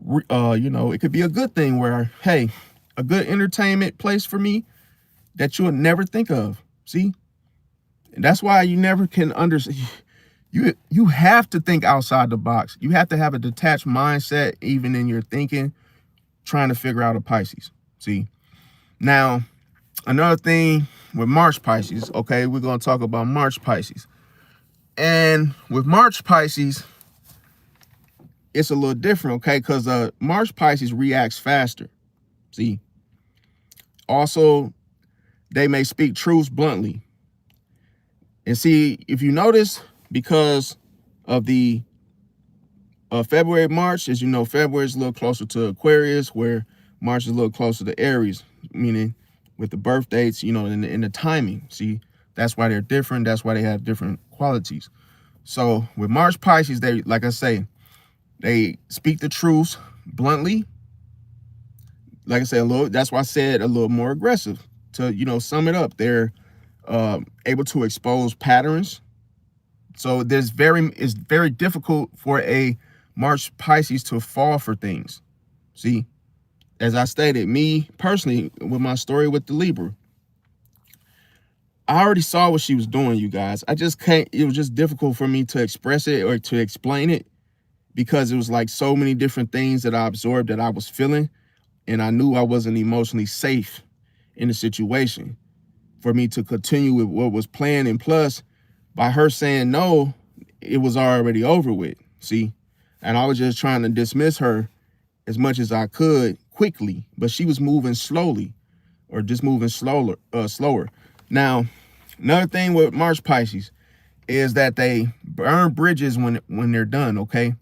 it could be a good thing where, hey, a good entertainment place for me that you would never think of. See, and that's why you never can understand. You have to think outside the box. You have to have a detached mindset, even in your thinking, trying to figure out a Pisces. See, now another thing with March Pisces. Okay, we're gonna talk about March Pisces, and with March Pisces, it's a little different, okay? Because March Pisces reacts faster. See, also, they may speak truths bluntly. And see, if you notice, because of the February, March, as you know, February is a little closer to Aquarius, where March is a little closer to Aries, meaning with the birth dates, in the timing. See, that's why they're different. That's why they have different qualities. So with March Pisces, they, like I say, they speak the truth bluntly. Like I said, that's why I said a little more aggressive. To, sum it up, they're able to expose patterns. So it's very difficult for a March Pisces to fall for things. See, as I stated, me personally, with my story with the Libra, I already saw what she was doing, you guys. I just can't, it was just difficult for me to express it or to explain it, because it was like so many different things that I absorbed that I was feeling, and I knew I wasn't emotionally safe in the situation for me to continue with what was planned. And plus, by her saying no, it was already over with. See, and I was just trying to dismiss her as much as I could quickly, but she was moving slowly, or just moving slower. Now, another thing with March Pisces is that they burn bridges when they're done, okay?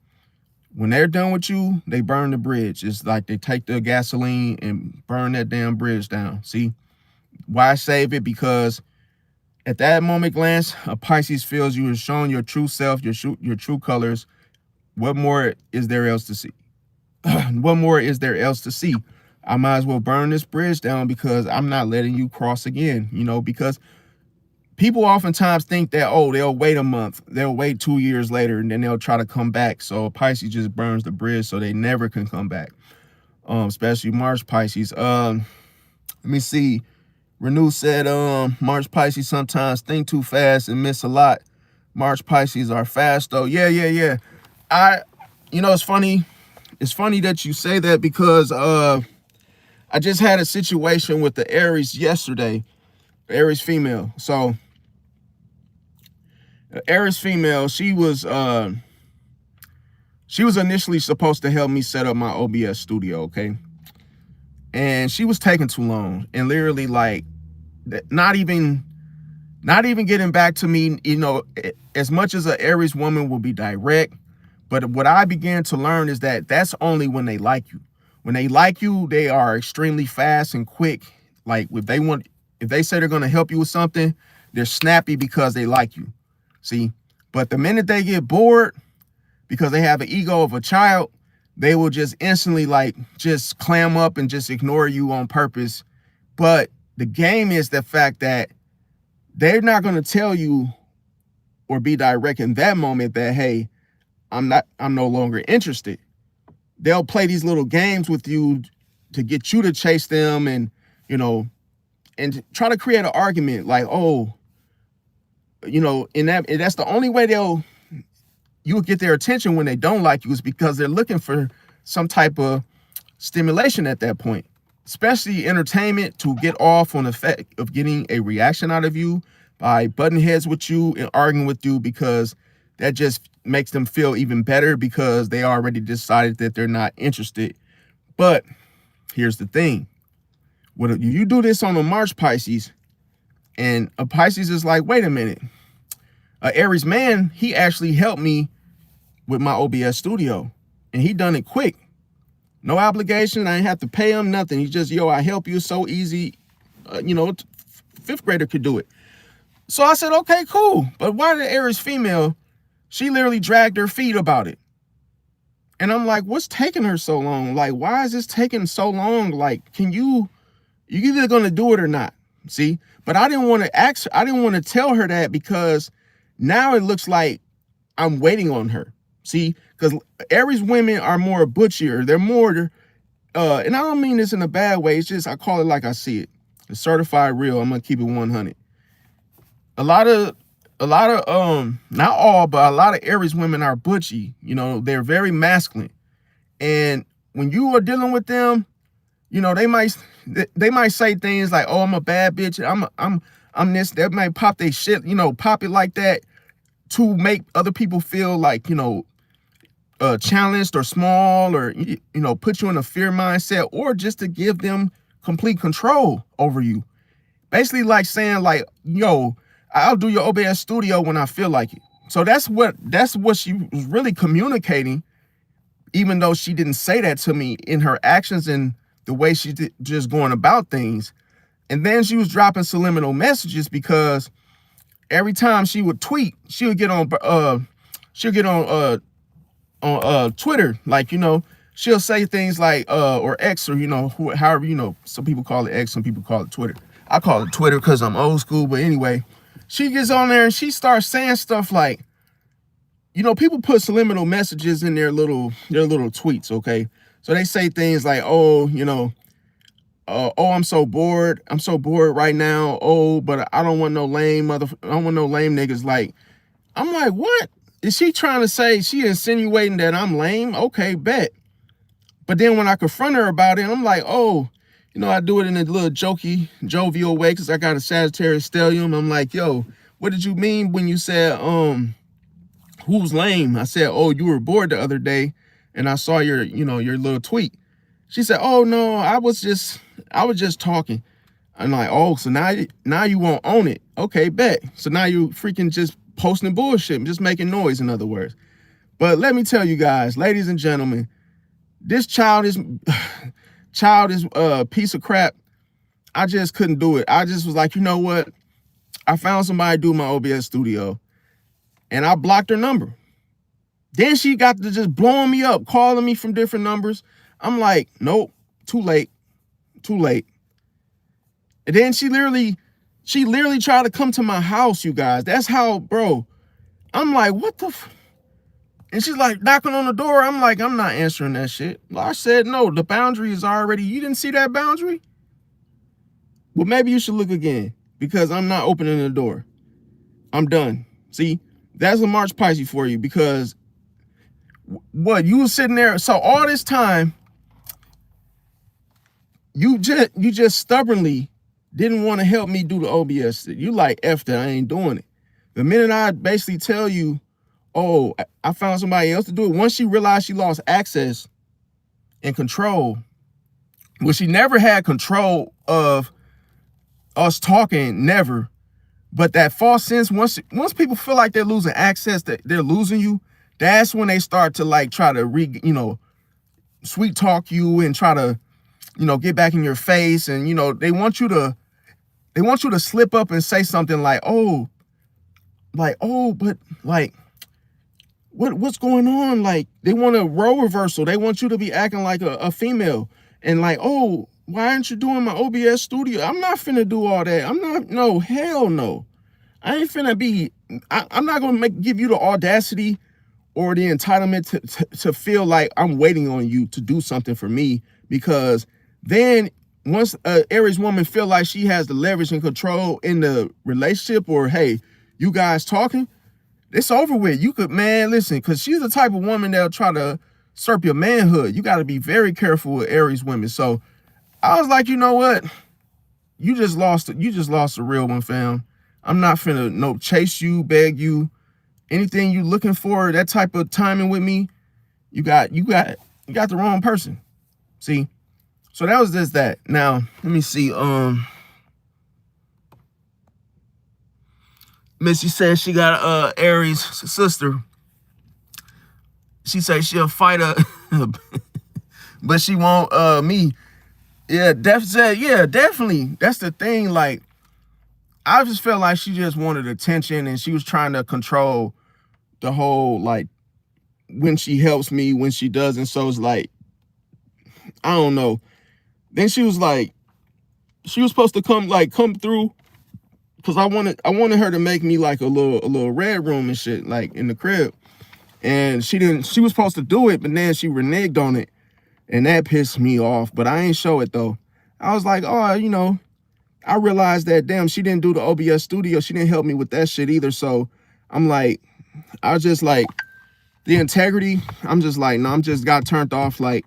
When they're done with you, they burn the bridge. It's like they take the gasoline and burn that damn bridge down. See, why save it? Because at that moment glance, a Pisces feels you have shown your true self, your true colors. What more is there else to see? What more is there else to see? I might as well burn this bridge down, because I'm not letting you cross again, because people oftentimes think that, oh, they'll wait a month, they'll wait 2 years later, and then they'll try to come back. So Pisces just burns the bridge so they never can come back, especially March Pisces. Let me see. Renew said, March Pisces sometimes think too fast and miss a lot. March Pisces are fast though. Yeah. It's funny. It's funny that you say that because I just had a situation with the Aries yesterday, Aries female. So Aries female, she was initially supposed to help me set up my OBS studio, okay? And she was taking too long and literally like not even getting back to me, as much as an Aries woman will be direct. But what I began to learn is that that's only when they like you. When they like you, they are extremely fast and quick. Like if they say they're going to help you with something, they're snappy because they like you. See, but the minute they get bored because they have an ego of a child, they will just instantly like just clam up and just ignore you on purpose. But the game is the fact that they're not going to tell you or be direct in that moment that, hey, I'm no longer interested. They'll play these little games with you to get you to chase them and try to create an argument like, oh, and that's the only way you'll get their attention when they don't like you, is because they're looking for some type of stimulation at that point, especially entertainment, to get off on the fact of getting a reaction out of you by butting heads with you and arguing with you, because that just makes them feel even better because they already decided that they're not interested. But here's the thing. What you do this on a March Pisces, and a Pisces is like, wait a minute. A Aries man, he actually helped me with my OBS studio, and he done it quick. No obligation. I didn't have to pay him nothing. He just, I help you. So easy. Fifth grader could do it. So I said, okay, cool. But why the Aries female, she literally dragged her feet about it. And I'm like, what's taking her so long? Like, why is this taking so long? Like, you're either going to do it or not. See, but I didn't want to tell her that, because now it looks like I'm waiting on her. See, because Aries women are more butchier. They're more, and I don't mean this in a bad way. It's just, I call it like I see it. It's certified real. I'm going to keep it 100. A lot of, not all, but a lot of Aries women are butchy. They're very masculine. And when you are dealing with them, they might say things like, oh, I'm a bad bitch. I'm this. They might pop their shit, pop it like that to make other people feel like, challenged or small, or, put you in a fear mindset, or just to give them complete control over you. Basically like saying like, yo, I'll do your OBS studio when I feel like it. So that's what she was really communicating, even though she didn't say that to me in her actions and the way she did, just going about things. And then she was dropping subliminal messages, because every time she would tweet, she would get on Twitter, like, she'll say things like or X, or however, some people call it X, some people call it Twitter. I call it Twitter because I'm old school. But anyway, she gets on there and she starts saying stuff like, people put subliminal messages in their little tweets, okay? So they say things like, oh, I'm so bored. I'm so bored right now. Oh, but I don't want no lame I don't want no lame niggas. Like, I'm like, what? Is she trying to say, she insinuating that I'm lame? Okay, bet. But then when I confront her about it, I'm like, oh, I do it in a little jokey, jovial way, because I got a Sagittarius stellium. I'm like, yo, what did you mean when you said, who's lame? I said, oh, you were bored the other day and I saw your little tweet. She said, oh no, I was just talking. I'm like, oh, so now you won't own it. Okay, bet. So now you freaking just posting bullshit, just making noise, in other words. But let me tell you guys, ladies and gentlemen, this childish piece of crap, I just couldn't do it. I just was like, you know what? I found somebody to do my OBS studio, and I blocked her number. Then she got to just blowing me up, calling me from different numbers. I'm like, nope, too late. And then she literally tried to come to my house, you guys. That's how, bro. I'm like, what the and she's like knocking on the door. I'm like, I'm not answering that shit. Well, I said, no, the boundary is already, you didn't see that boundary? well, maybe you should look again because I'm not opening the door. I'm done. See, that's a March Pisces for you because what you were sitting there. So all this time, you just stubbornly didn't want to help me do the OBS. You like, F that, I ain't doing it. The minute I basically tell you, oh, I found somebody else to do it, once she realized she lost access and control, well, she never had control of us talking, never. But that false sense, once people feel like they're losing access, that they're losing you, that's when they start to like try to sweet talk you and try to, get back in your face. And, they want you to slip up and say something like, but like, what's going on? Like, they want a role reversal. They want you to be acting like a female and like, oh, why aren't you doing my OBS studio? I'm not finna do all that. No, hell no. I ain't finna be, I'm not gonna give you the audacity or the entitlement to feel like I'm waiting on you to do something for me, because then once an Aries woman feel like she has the leverage and control in the relationship, or hey, you guys talking, it's over with. You could, man, listen, because she's the type of woman that'll try to usurp your manhood. You got to be very careful with Aries women. So I was like, you know what? You just lost a real one, fam. I'm not finna chase you, beg you, anything you looking for, that type of timing with me. You got the wrong person. See? So that was just that. Now, let me see. Missy says she got a Aries sister. She says she'll fight her, but she won't me. Yeah, definitely. That's the thing. Like, I just felt like she just wanted attention and she was trying to control the whole, like, when she helps me, when she doesn't. So it's like, I don't know. Then she was like, she was supposed to come through, because I wanted her to make me like a little red room and shit, like in the crib. And she was supposed to do it, but then she reneged on it. And that pissed me off, but I ain't show it though. I was like, oh, I realized that, damn, she didn't do the OBS studio. She didn't help me with that shit either. So I'm like, I was just like, the integrity, I'm just like, no, I'm just got turned off. Like,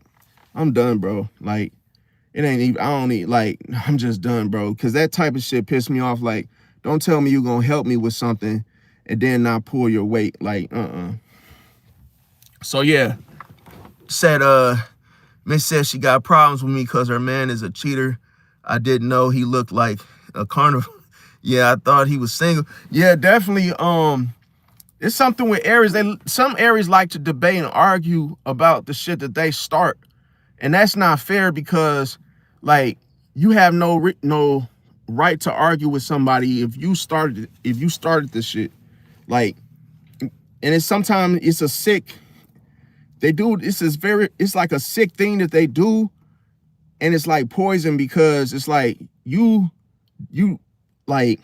I'm done, bro. Like, it ain't even, I don't need, like, I'm just done, bro. Because that type of shit pissed me off. Like, don't tell me you're going to help me with something and then not pull your weight. Like, So, yeah. Said, Miss said she got problems with me because her man is a cheater. I didn't know he looked like a carnival. Yeah, I thought he was single. Yeah, definitely. It's something with Aries. Some Aries like to debate and argue about the shit that they start. And that's not fair, because, like, you have no right to argue with somebody if you started this shit. Like, and it's sometimes it's a sick. They do it's like a sick thing that they do, and it's like poison, because it's like you like,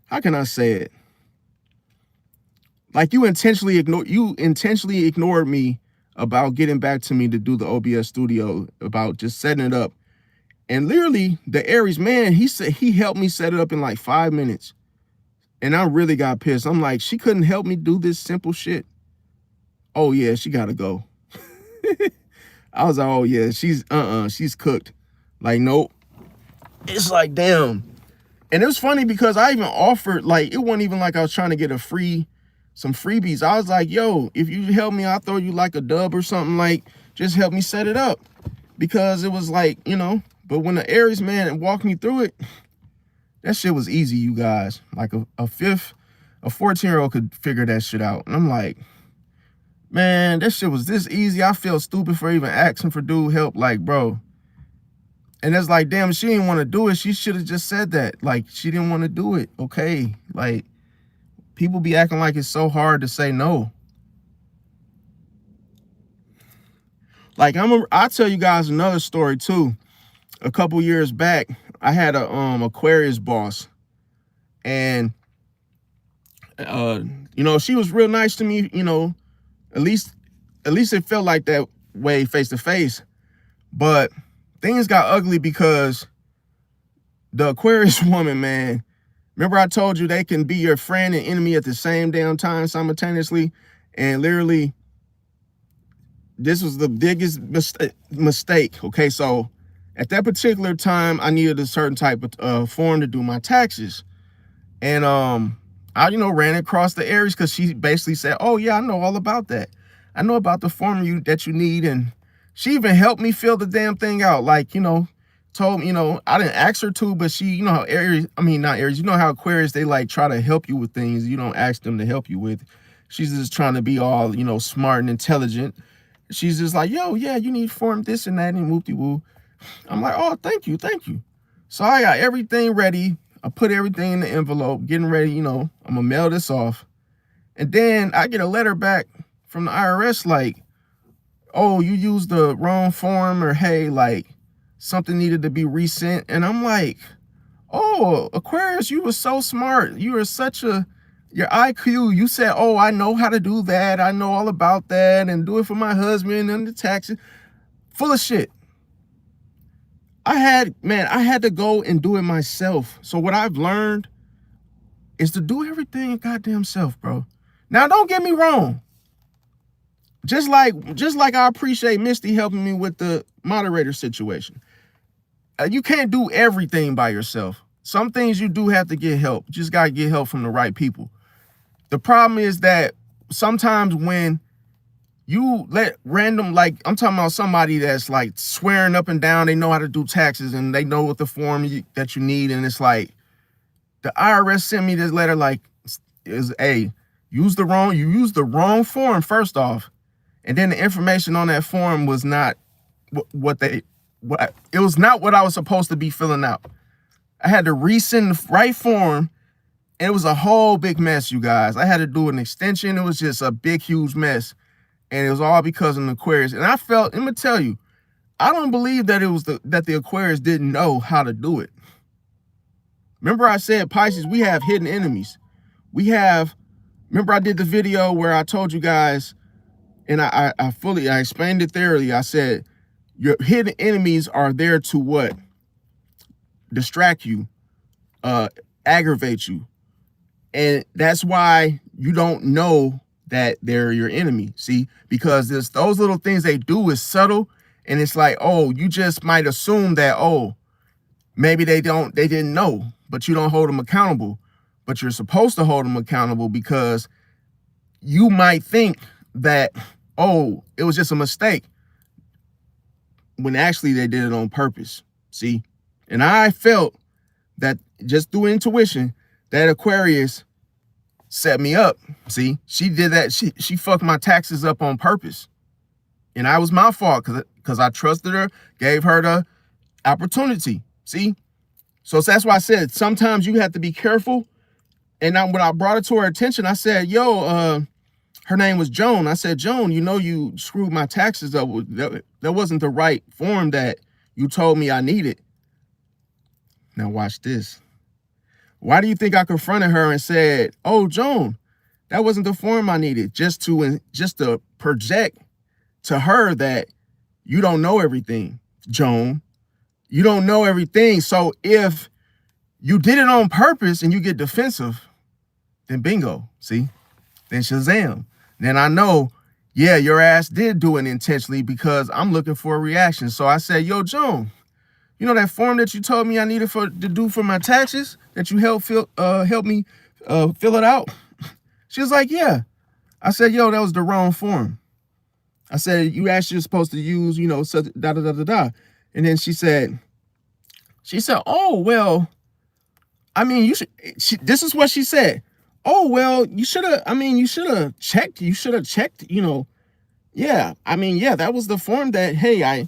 how can I say it? Like, you intentionally ignored me about getting back to me to do the OBS studio, about just setting it up. And literally, the Aries man, he said he helped me set it up in like 5 minutes. And I really got pissed. I'm like, she couldn't help me do this simple shit. Oh yeah, she gotta go. I was like, oh yeah, she's cooked. Like, nope. It's like, damn. And it was funny because I even offered, like, it wasn't even like I was trying to get some freebies. I was like, yo, if you help me, I'll throw you like a dub or something. Like, just help me set it up. Because it was like, but when the Aries man walked me through it, that shit was easy, you guys. Like a 14-year-old could figure that shit out. And I'm like, man, that shit was this easy. I feel stupid for even asking for dude help. Like, bro. And it's like, damn, she didn't want to do it. She should have just said that. Like, she didn't want to do it. Okay. Like, people be acting like it's so hard to say no. Like, I'll tell you guys another story too. A couple years back, I had a Aquarius boss, and she was real nice to me. At least it felt like that way face to face. But things got ugly because The Aquarius woman, man. Remember I told you they can be your friend and enemy at the same damn time simultaneously? And literally, this was the biggest mistake. Okay, so at that particular time, I needed a certain type of form to do my taxes. And I, ran across the Aries because she basically said, oh yeah, I know all about that. I know about the form that you need. And she even helped me fill the damn thing out. Like, told me, I didn't ask her to, but she, how Aries, not Aries, how Aquarius, they like try to help you with things you don't ask them to help you with. She's just trying to be all, smart and intelligent. She's just like, yo, yeah, you need form this and that and whoop-de-woo. I'm like, oh, thank you. So I got everything ready. I put everything in the envelope, getting ready, I'm gonna mail this off. And then I get a letter back from the IRS like, oh, you used the wrong form, or hey, like something needed to be resent. And I'm like, oh, Aquarius, you were so smart. You were your IQ, you said, oh, I know how to do that. I know all about that and do it for my husband and the taxes. Full of shit. I had to go and do it myself. So what I've learned is to do everything your goddamn self, bro. Now, don't get me wrong. Just like I appreciate Misty helping me with the moderator situation. You can't do everything by yourself. Some things you do have to get help. You just got to get help from the right people. The problem is that sometimes when you let random, like I'm talking about somebody that's like swearing up and down, they know how to do taxes and they know what the form that you need. And it's like, the IRS sent me this letter like, you used the wrong form first off. And then the information on that form was not it was not what I was supposed to be filling out. I had to resend the right form. And it was a whole big mess, you guys. I had to do an extension. It was just a big, huge mess. And it was all because of the Aquarius. And I felt, let me tell you, I don't believe that it was that the Aquarius didn't know how to do it. Remember I said, Pisces, we have hidden enemies. Remember I did the video where I told you guys, and I explained it thoroughly. I said, your hidden enemies are there to what? Distract you, aggravate you. And that's why you don't know that they're your enemy. See, because those little things they do is subtle. And it's like, oh, you just might assume that, oh, maybe they didn't know, but you don't hold them accountable. But you're supposed to hold them accountable because you might think that, oh, it was just a mistake, when actually they did it on purpose. See, and I felt that just through intuition, that Aquarius set me up. See, she did that. She fucked my taxes up on purpose. And I was my fault because I trusted her, gave her the opportunity. See? So that's why I said sometimes you have to be careful. And when I brought it to her attention, I said, yo, her name was Joan. I said, Joan, you screwed my taxes up. That wasn't the right form that you told me I needed. Now watch this. Why do you think I confronted her and said, oh, Joan, that wasn't the form I needed? Just to project to her that you don't know everything, Joan. You don't know everything. So if you did it on purpose and you get defensive, then bingo, see? Then Shazam. Then I know, yeah, your ass did do it intentionally because I'm looking for a reaction. So I said, yo, Joan, you know that form that you told me I needed to do for my taxes, that you help me fill it out? She was like, yeah. I said, yo, that was the wrong form. I said, you actually are supposed to use, such da-da-da-da-da. And then she said, oh, well, you should, this is what she said. Oh, well, you should have checked. You should have checked, yeah. Yeah, that was the form that, hey,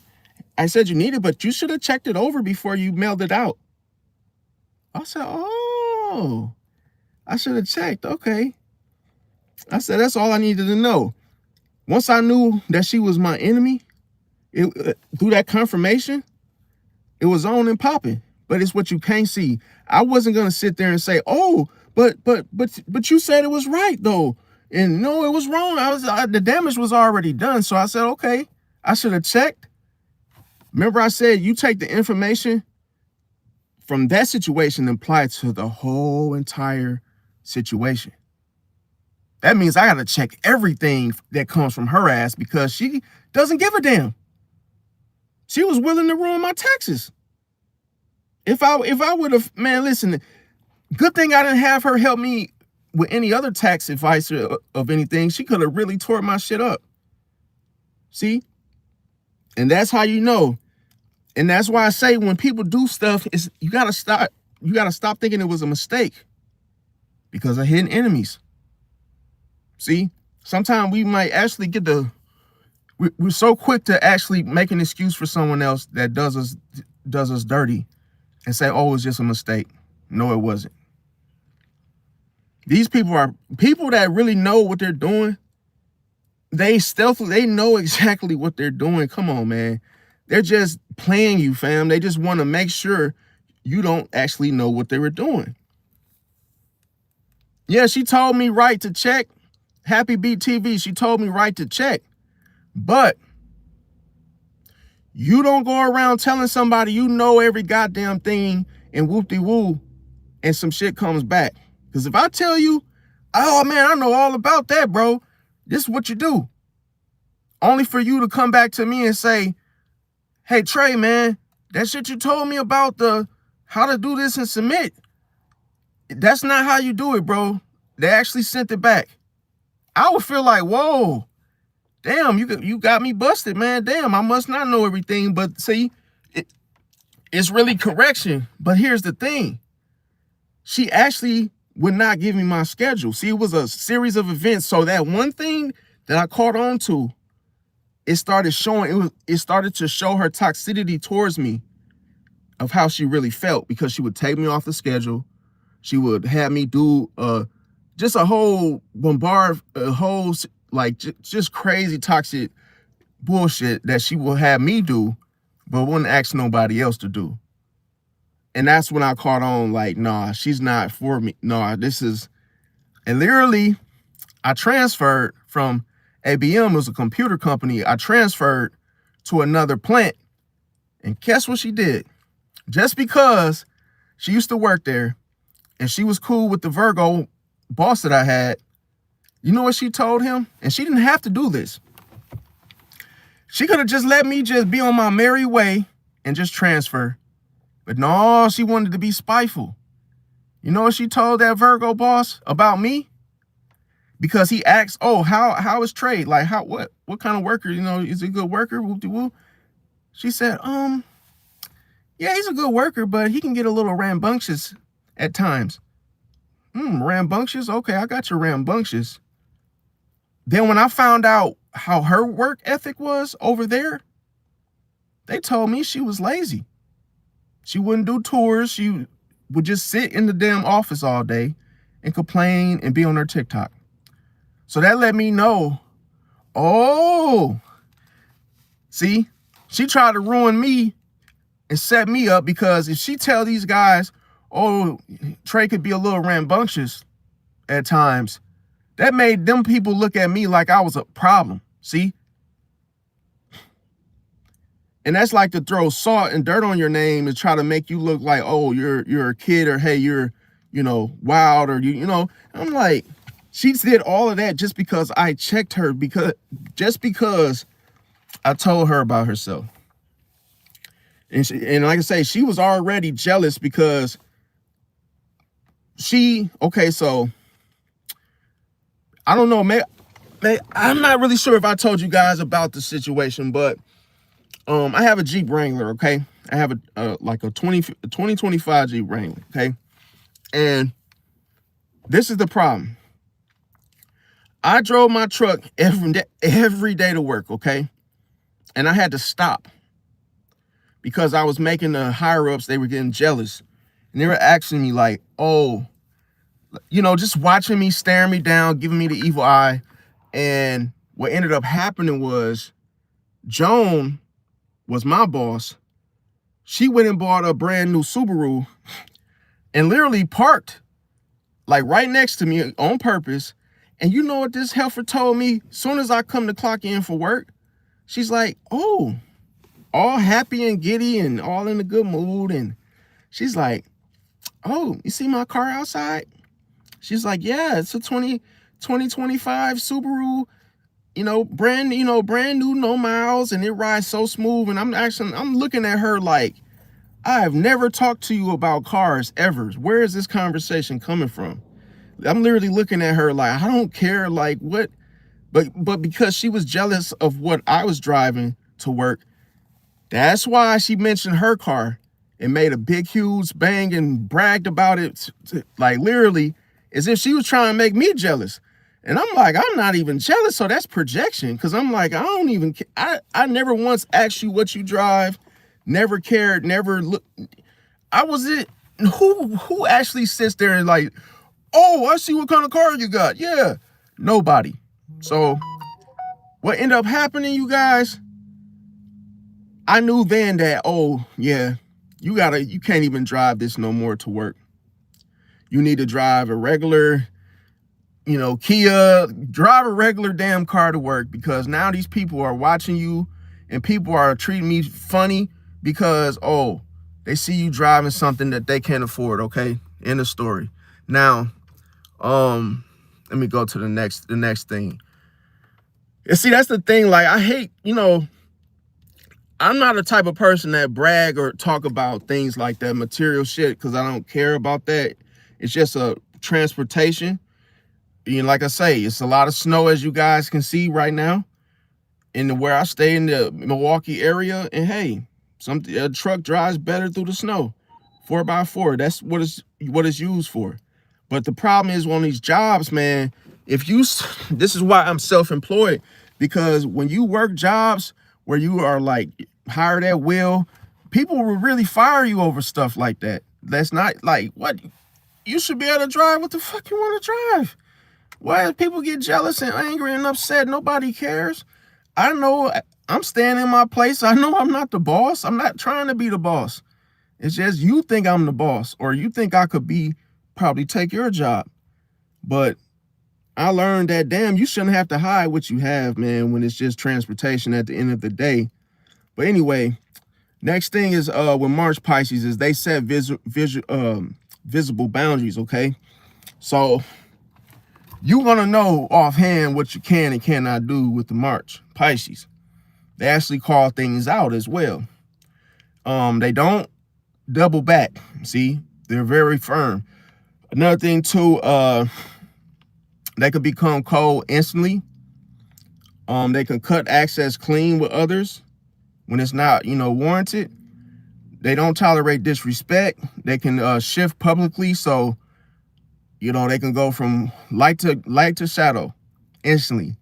I said you needed, but you should have checked it over before you mailed it out. I said, oh, I should have checked. Okay. I said, that's all I needed to know. Once I knew that she was my enemy, through that confirmation, it was on and popping. But it's what you can't see. I wasn't going to sit there and say, oh, but you said it was right, though. And no, it was wrong. The damage was already done. So I said, okay, I should have checked. Remember I said, you take the information from that situation and apply it to the whole entire situation. That means I got to check everything that comes from her ass because she doesn't give a damn. She was willing to ruin my taxes. If I would have, man, listen, good thing I didn't have her help me with any other tax advice or of anything. She could have really tore my shit up. See? And that's how you know. And that's why I say when people do stuff, you gotta stop thinking it was a mistake because of hidden enemies. See? Sometimes we might actually get we're so quick to actually make an excuse for someone else that does us dirty and say, oh, it was just a mistake. No, it wasn't. These people are people that really know what they're doing. They know exactly what they're doing. Come on, man. They're just playing you, fam. They just want to make sure you don't actually know what they were doing. Yeah, she told me right to check. Happy Beat TV, she told me right to check. But you don't go around telling somebody you know every goddamn thing and whoop-de-woo and some shit comes back. Because if I tell you, oh man, I know all about that, bro. This is what you do. Only for you to come back to me and say, hey, Trey, man, that shit you told me about how to do this and submit, that's not how you do it, bro. They actually sent it back. I would feel like, whoa, damn, you got me busted, man. Damn, I must not know everything. But see, it's really correction. But here's the thing. She actually would not give me my schedule. See, it was a series of events. So that one thing that I caught on to, it started to show her toxicity towards me of how she really felt, because she would take me off the schedule. She would have me do just a whole just crazy toxic bullshit that she will have me do, but wouldn't ask nobody else to do. And that's when I caught on, like, nah, she's not for me. Nah, and literally I transferred from ABM, was a computer company. I transferred to another plant, and guess what she did? Just because she used to work there and she was cool with the Virgo boss that I had, you know what she told him? And she didn't have to do this. She could have just let me just be on my merry way and just transfer. But no, she wanted to be spiteful. You know what she told that Virgo boss about me? Because he asked, oh, how is Trey? Like, what kind of worker? You know, is he a good worker? Whoop-de-whoop. She said, yeah, he's a good worker, but he can get a little rambunctious at times. Rambunctious? Okay, I got your rambunctious. Then when I found out how her work ethic was over there, they told me she was lazy. She wouldn't do tours. She would just sit in the damn office all day and complain and be on her TikTok. So that let me know, oh, see, she tried to ruin me and set me up, because if she tell these guys, oh, Trey could be a little rambunctious at times, that made them people look at me like I was a problem, see? And that's like to throw salt and dirt on your name and try to make you look like, oh, you're a kid, or hey, you're, wild, or you know. I'm like, she did all of that just because I checked her, because I told her about herself. And like I say, she was already jealous because so I don't know, man. I'm not really sure if I told you guys about the situation, but I have a Jeep Wrangler, okay? I have a 2025 Jeep Wrangler, okay? And this is the problem. I drove my truck every day to work, okay? And I had to stop because I was making the higher-ups, they were getting jealous. And they were asking me like, oh, just watching me, staring me down, giving me the evil eye. And what ended up happening was Joan was my boss. She went and bought a brand new Subaru and literally parked like right next to me on purpose. And you know what this heifer told me? As soon as I come to clock in for work, she's like, oh, all happy and giddy and all in a good mood. And She's like, oh, you see my car outside? She's like, yeah, it's a 2025 Subaru, brand new, no miles, and it rides so smooth. And I'm looking at her like, I have never talked to you about cars ever. Where is this conversation coming from? I'm literally looking at her like, I don't care, like what, but because she was jealous of what I was driving to work, that's why she mentioned her car and made a big, huge bang and bragged about it, like literally as if she was trying to make me jealous. And I'm like, I'm not even jealous, so that's projection. Because I'm like, I never once asked you what you drive, never cared, never look. I was it. Who actually sits there and like, oh, I see what kind of car you got. Yeah, nobody. So what ended up happening, you guys, I knew then that, oh yeah, you can't even drive this no more to work. You need to drive a regular, Kia, drive a regular damn car to work, because now these people are watching you and people are treating me funny because, oh, they see you driving something that they can't afford. Okay. End of story. Now, let me go to the next thing. And see, that's the thing. Like, I hate, I'm not a type of person that brag or talk about things like that, material shit, because I don't care about that. It's just a transportation. Like I say, it's a lot of snow, as you guys can see right now, in where I stay in the Milwaukee area. And hey, a truck drives better through the snow, 4x4. That's what it's used for. But the problem is on these jobs, man. This is why I'm self-employed, because when you work jobs where you are like hired at will, people will really fire you over stuff like that. That's not like, what? You should be able to drive what the fuck you want to drive. Why do people get jealous and angry and upset? Nobody cares. I know I'm staying in my place. I know I'm not the boss. I'm not trying to be the boss. It's just you think I'm the boss, or you think I could probably take your job. But I learned that, damn, you shouldn't have to hide what you have, man, when it's just transportation at the end of the day. But anyway, next thing is with March Pisces is they set visible boundaries, okay? So you want to know offhand what you can and cannot do with the March Pisces. They actually call things out as well. They don't double back. See, they're very firm. Another thing too, they could become cold instantly. They can cut access clean with others when it's not, warranted. They don't tolerate disrespect. They can shift publicly, so they can go from light to shadow instantly.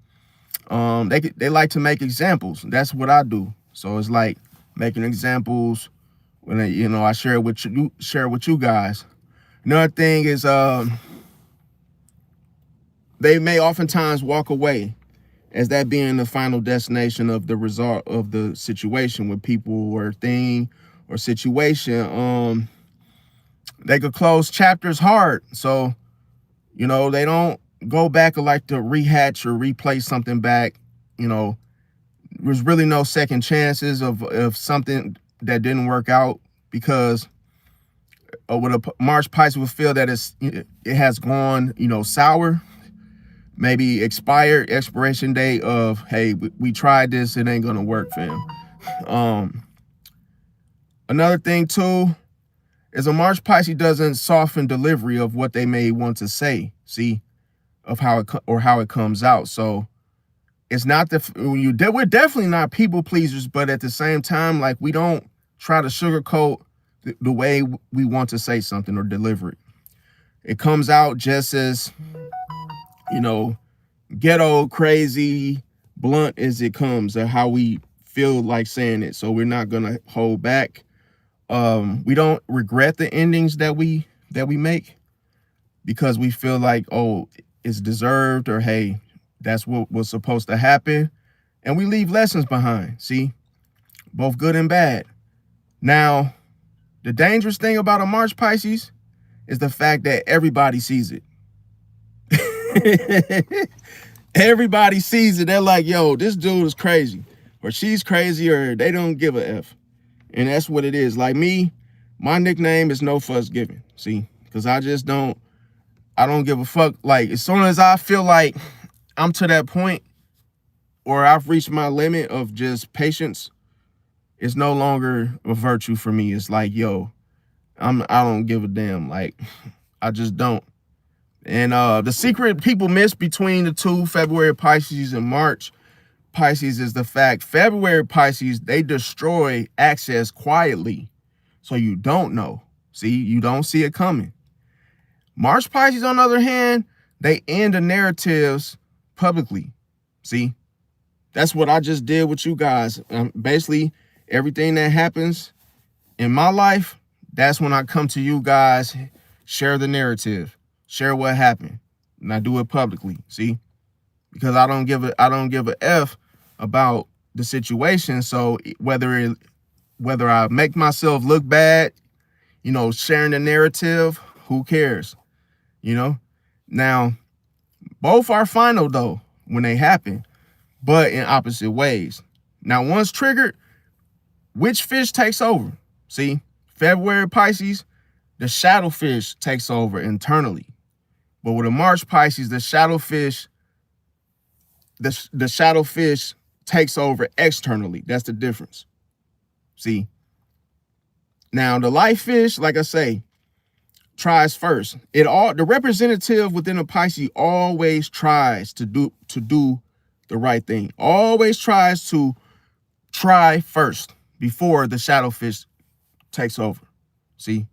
They like to make examples. That's what I do. So it's like making examples when I share it with you guys. Another thing is they may oftentimes walk away, as that being the final destination of the result of the situation with people or thing or situation. They could close chapters hard. So, they don't go back and like to rehatch or replace something back. There's really no second chances of something that didn't work out, because with a March Pisces will feel that it has gone, sour. Maybe expiration date of, hey, we tried this, it ain't gonna work, fam. Another thing too is a March Pisces doesn't soften delivery of what they may want to say, see, of how it comes out. So it's not we're definitely not people pleasers, but at the same time, like, we don't try to sugarcoat the way we want to say something or deliver it. It comes out just as, ghetto, crazy, blunt as it comes, or how we feel like saying it. So we're not gonna hold back. We don't regret the endings that we make, because we feel like, oh, it's deserved, or hey, that's what was supposed to happen. And we leave lessons behind, see, both good and bad. Now, the dangerous thing about a March Pisces is the fact that everybody sees it. Everybody sees it. They're like, yo, this dude is crazy, or she's crazy, or they don't give a F. And that's what it is. Like me, My nickname is No Fuss Given. See, because I don't give a fuck. Like, as soon as I feel like I'm to that point or I've reached my limit of just patience, it's no longer a virtue for me. It's like, yo, I don't give a damn. Like, I just don't. And the secret people miss between the two, February Pisces and March Pisces, is the fact February Pisces, they destroy access quietly. So you don't know. See, you don't see it coming. March Pisces, on the other hand, they end the narratives publicly. See, that's what I just did with you guys. Basically, everything that happens in my life, that's when I come to you guys, share the narrative, share what happened, and I do it publicly. See, because I don't give a F about the situation. So whether I make myself look bad, you know, sharing the narrative, who cares? You know, now both are final though when they happen, but in opposite ways. Now, once triggered, which fish takes over? See, February Pisces, the shadow fish takes over internally. But with a March Pisces, the shadow fish takes over externally. That's the difference. See, now the light fish, like I say, tries first. The representative within a Pisces always tries to do the right thing. Always tries to try first before the shadow fish takes over. See,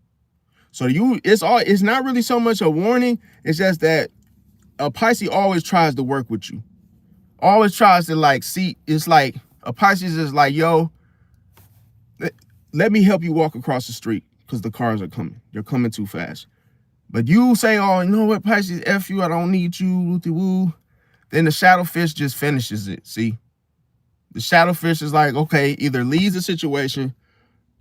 so it's not really so much a warning. It's just that a Pisces always tries to work with you. Always tries to, like, see. It's like a Pisces is like, yo, let me help you walk across the street because the cars are coming. They're coming too fast. But you say, oh, you know what, Pisces, F you, I don't need you, woo-de-woo. Then the shadow fish just finishes it, see? The shadow fish is like, okay, either leaves the situation,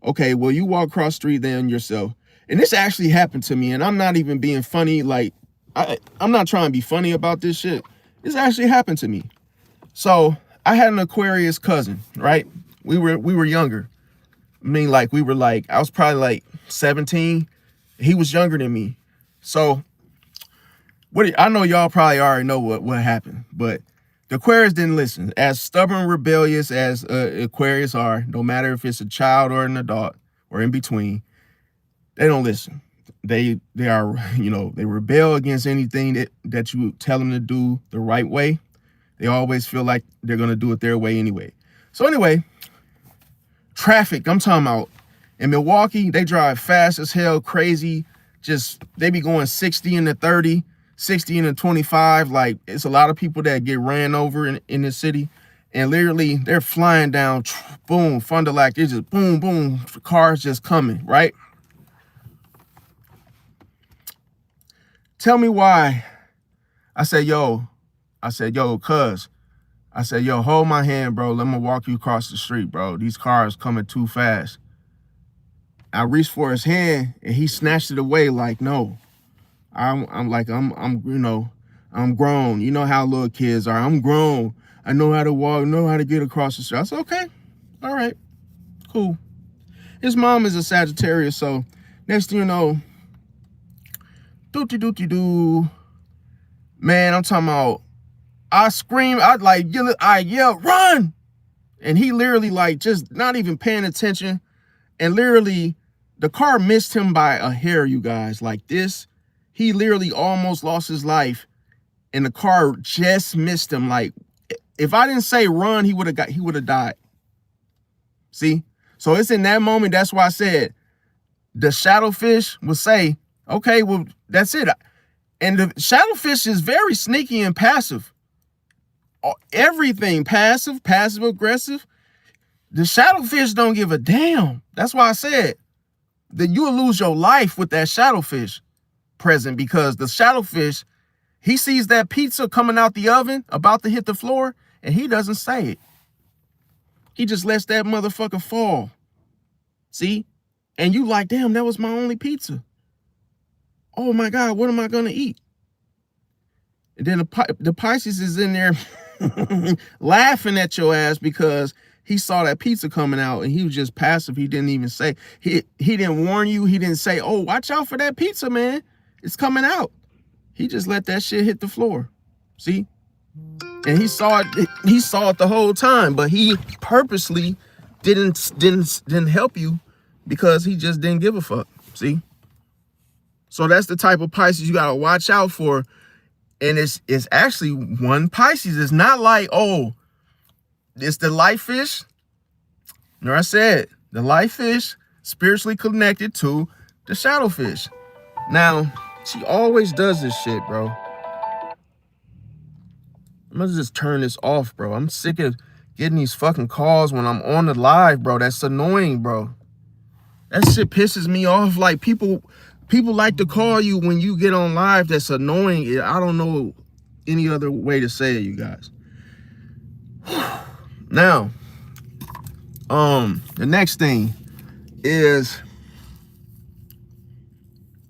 okay, well, you walk across the street then yourself. And this actually happened to me, and I'm not even being funny. Like, I'm not trying to be funny about this shit. This actually happened to me. So I had an Aquarius cousin, right? We were younger. I mean, like, I was probably like 17. He was younger than me. So I know y'all probably already know what happened, but the Aquarius didn't listen. As stubborn, rebellious as Aquarius are, no matter if it's a child or an adult or in between, they don't listen. They are, you know, they rebel against anything that you tell them to do the right way. They always feel like they're going to do it their way anyway. So anyway, traffic, I'm talking about. In Milwaukee, they drive fast as hell, crazy. Just, they be going 60 into 30, 60 into 25. Like, it's a lot of people that get ran over in this city. And literally, they're flying down, boom, Fond du Lac. It's just boom, boom, cars just coming, right? Tell me why. I said, yo, cuz. I said, yo, hold my hand, bro. Let me walk you across the street, bro. These cars coming too fast. I reached for his hand and he snatched it away like, no. I'm you know, I'm grown. You know how little kids are. I'm grown. I know how to walk, know how to get across the street. I said, okay, all right, cool. His mom is a Sagittarius, so next thing you know, doo-doo-doo-doo-doo. Man, I'm talking about, I scream, I yell, run! And he literally, like, just not even paying attention. And literally, the car missed him by a hair, you guys. Like this, he literally almost lost his life. And the car just missed him. Like, if I didn't say run, he would have died. See? So it's in that moment, that's why I said, the shadowfish will say, okay, well, that's it. And the shadowfish is very sneaky and passive. Everything passive, aggressive. The shadowfish don't give a damn. That's why I said that you'll lose your life with that shadowfish present, because the shadowfish, he sees that pizza coming out the oven about to hit the floor and he doesn't say it. He just lets that motherfucker fall. See? And you like, damn, that was my only pizza. Oh my God, what am I going to eat? And then the Pisces is in there laughing at your ass because he saw that pizza coming out and he was just passive. He didn't even say, he didn't warn you. He didn't say, oh, watch out for that pizza, man. It's coming out. He just let that shit hit the floor. See? And he saw it the whole time, but he purposely didn't help you because he just didn't give a fuck. See? So that's the type of Pisces you gotta watch out for. And it's actually one Pisces. It's not like, oh, it's the light fish. You know what I said? The light fish spiritually connected to the shadow fish. Now, she always does this shit, bro. I'm gonna just turn this off, bro. I'm sick of getting these fucking calls when I'm on the live, bro. That's annoying, bro. That shit pisses me off. Like, people like to call you when you get on live. That's annoying. I don't know any other way to say it, you guys. Now, the next thing is,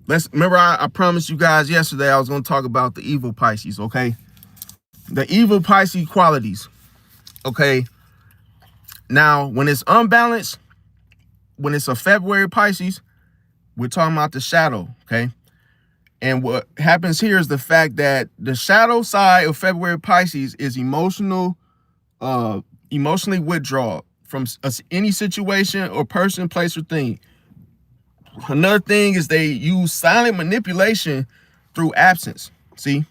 remember I promised you guys yesterday I was going to talk about the evil Pisces, okay? The evil Pisces qualities, okay? Now, when it's unbalanced, when it's a February Pisces, we're talking about the shadow, okay? And what happens here is the fact that the shadow side of February Pisces is emotionally withdrawal from any situation or person, place, or thing. Another thing is they use silent manipulation through absence. See?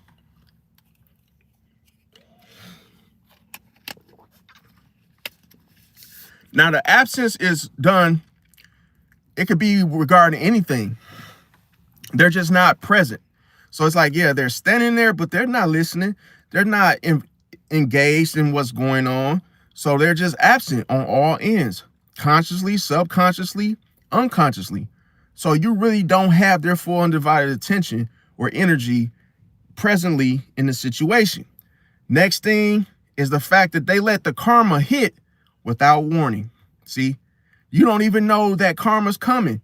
Now, the absence is done. It could be regarding anything. They're just not present. So it's like, yeah, they're standing there, but they're not listening. They're not engaged in what's going on. So they're just absent on all ends, consciously, subconsciously, unconsciously. So you really don't have their full undivided attention or energy presently in the situation. Next thing is the fact that they let the karma hit without warning. See, you don't even know that karma's coming.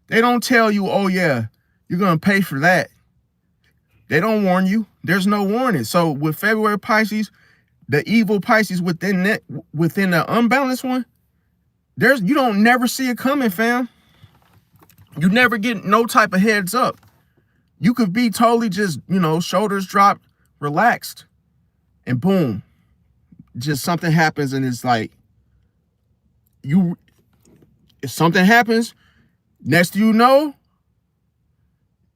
They don't tell you, oh yeah, you're going to pay for that. They don't warn you. There's no warning. So with February Pisces, the evil Pisces within the unbalanced one, you don't never see it coming, fam. You never get no type of heads up. You could be totally just, shoulders dropped, relaxed, and boom, just something happens, and it's like, if something happens, next thing you know,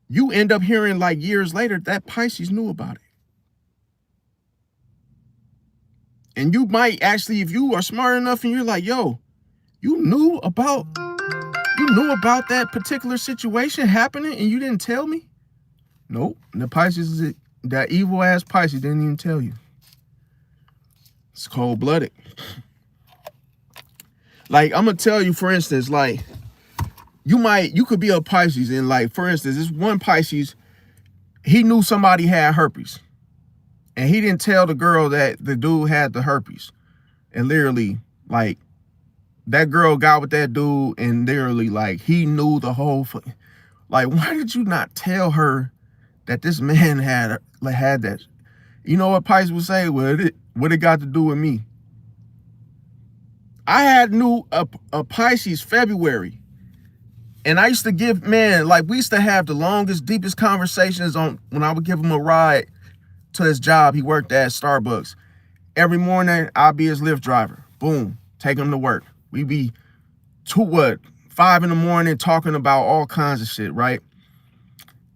you end up hearing like years later that Pisces knew about it. And you might actually, if you are smart enough and you're like, yo, you knew about that particular situation happening and you didn't tell me? Nope. The Pisces, that evil ass Pisces didn't even tell you. It's cold-blooded. Like, I'm gonna tell you, for instance, like, you could be a Pisces, and like, for instance, this one Pisces, he knew somebody had herpes, and he didn't tell the girl that the dude had the herpes. And literally, like, that girl got with that dude, and literally, like, he knew the whole, like, why did you not tell her that this man had that? You know what Pisces would say? Well, what it got to do with me? I knew a Pisces February, and I used to give, man, like, we used to have the longest, deepest conversations when I would give him a ride to his job. He worked at Starbucks. Every morning, I'd be his Lyft driver. Boom, take him to work. We'd be 5 in the morning talking about all kinds of shit, right?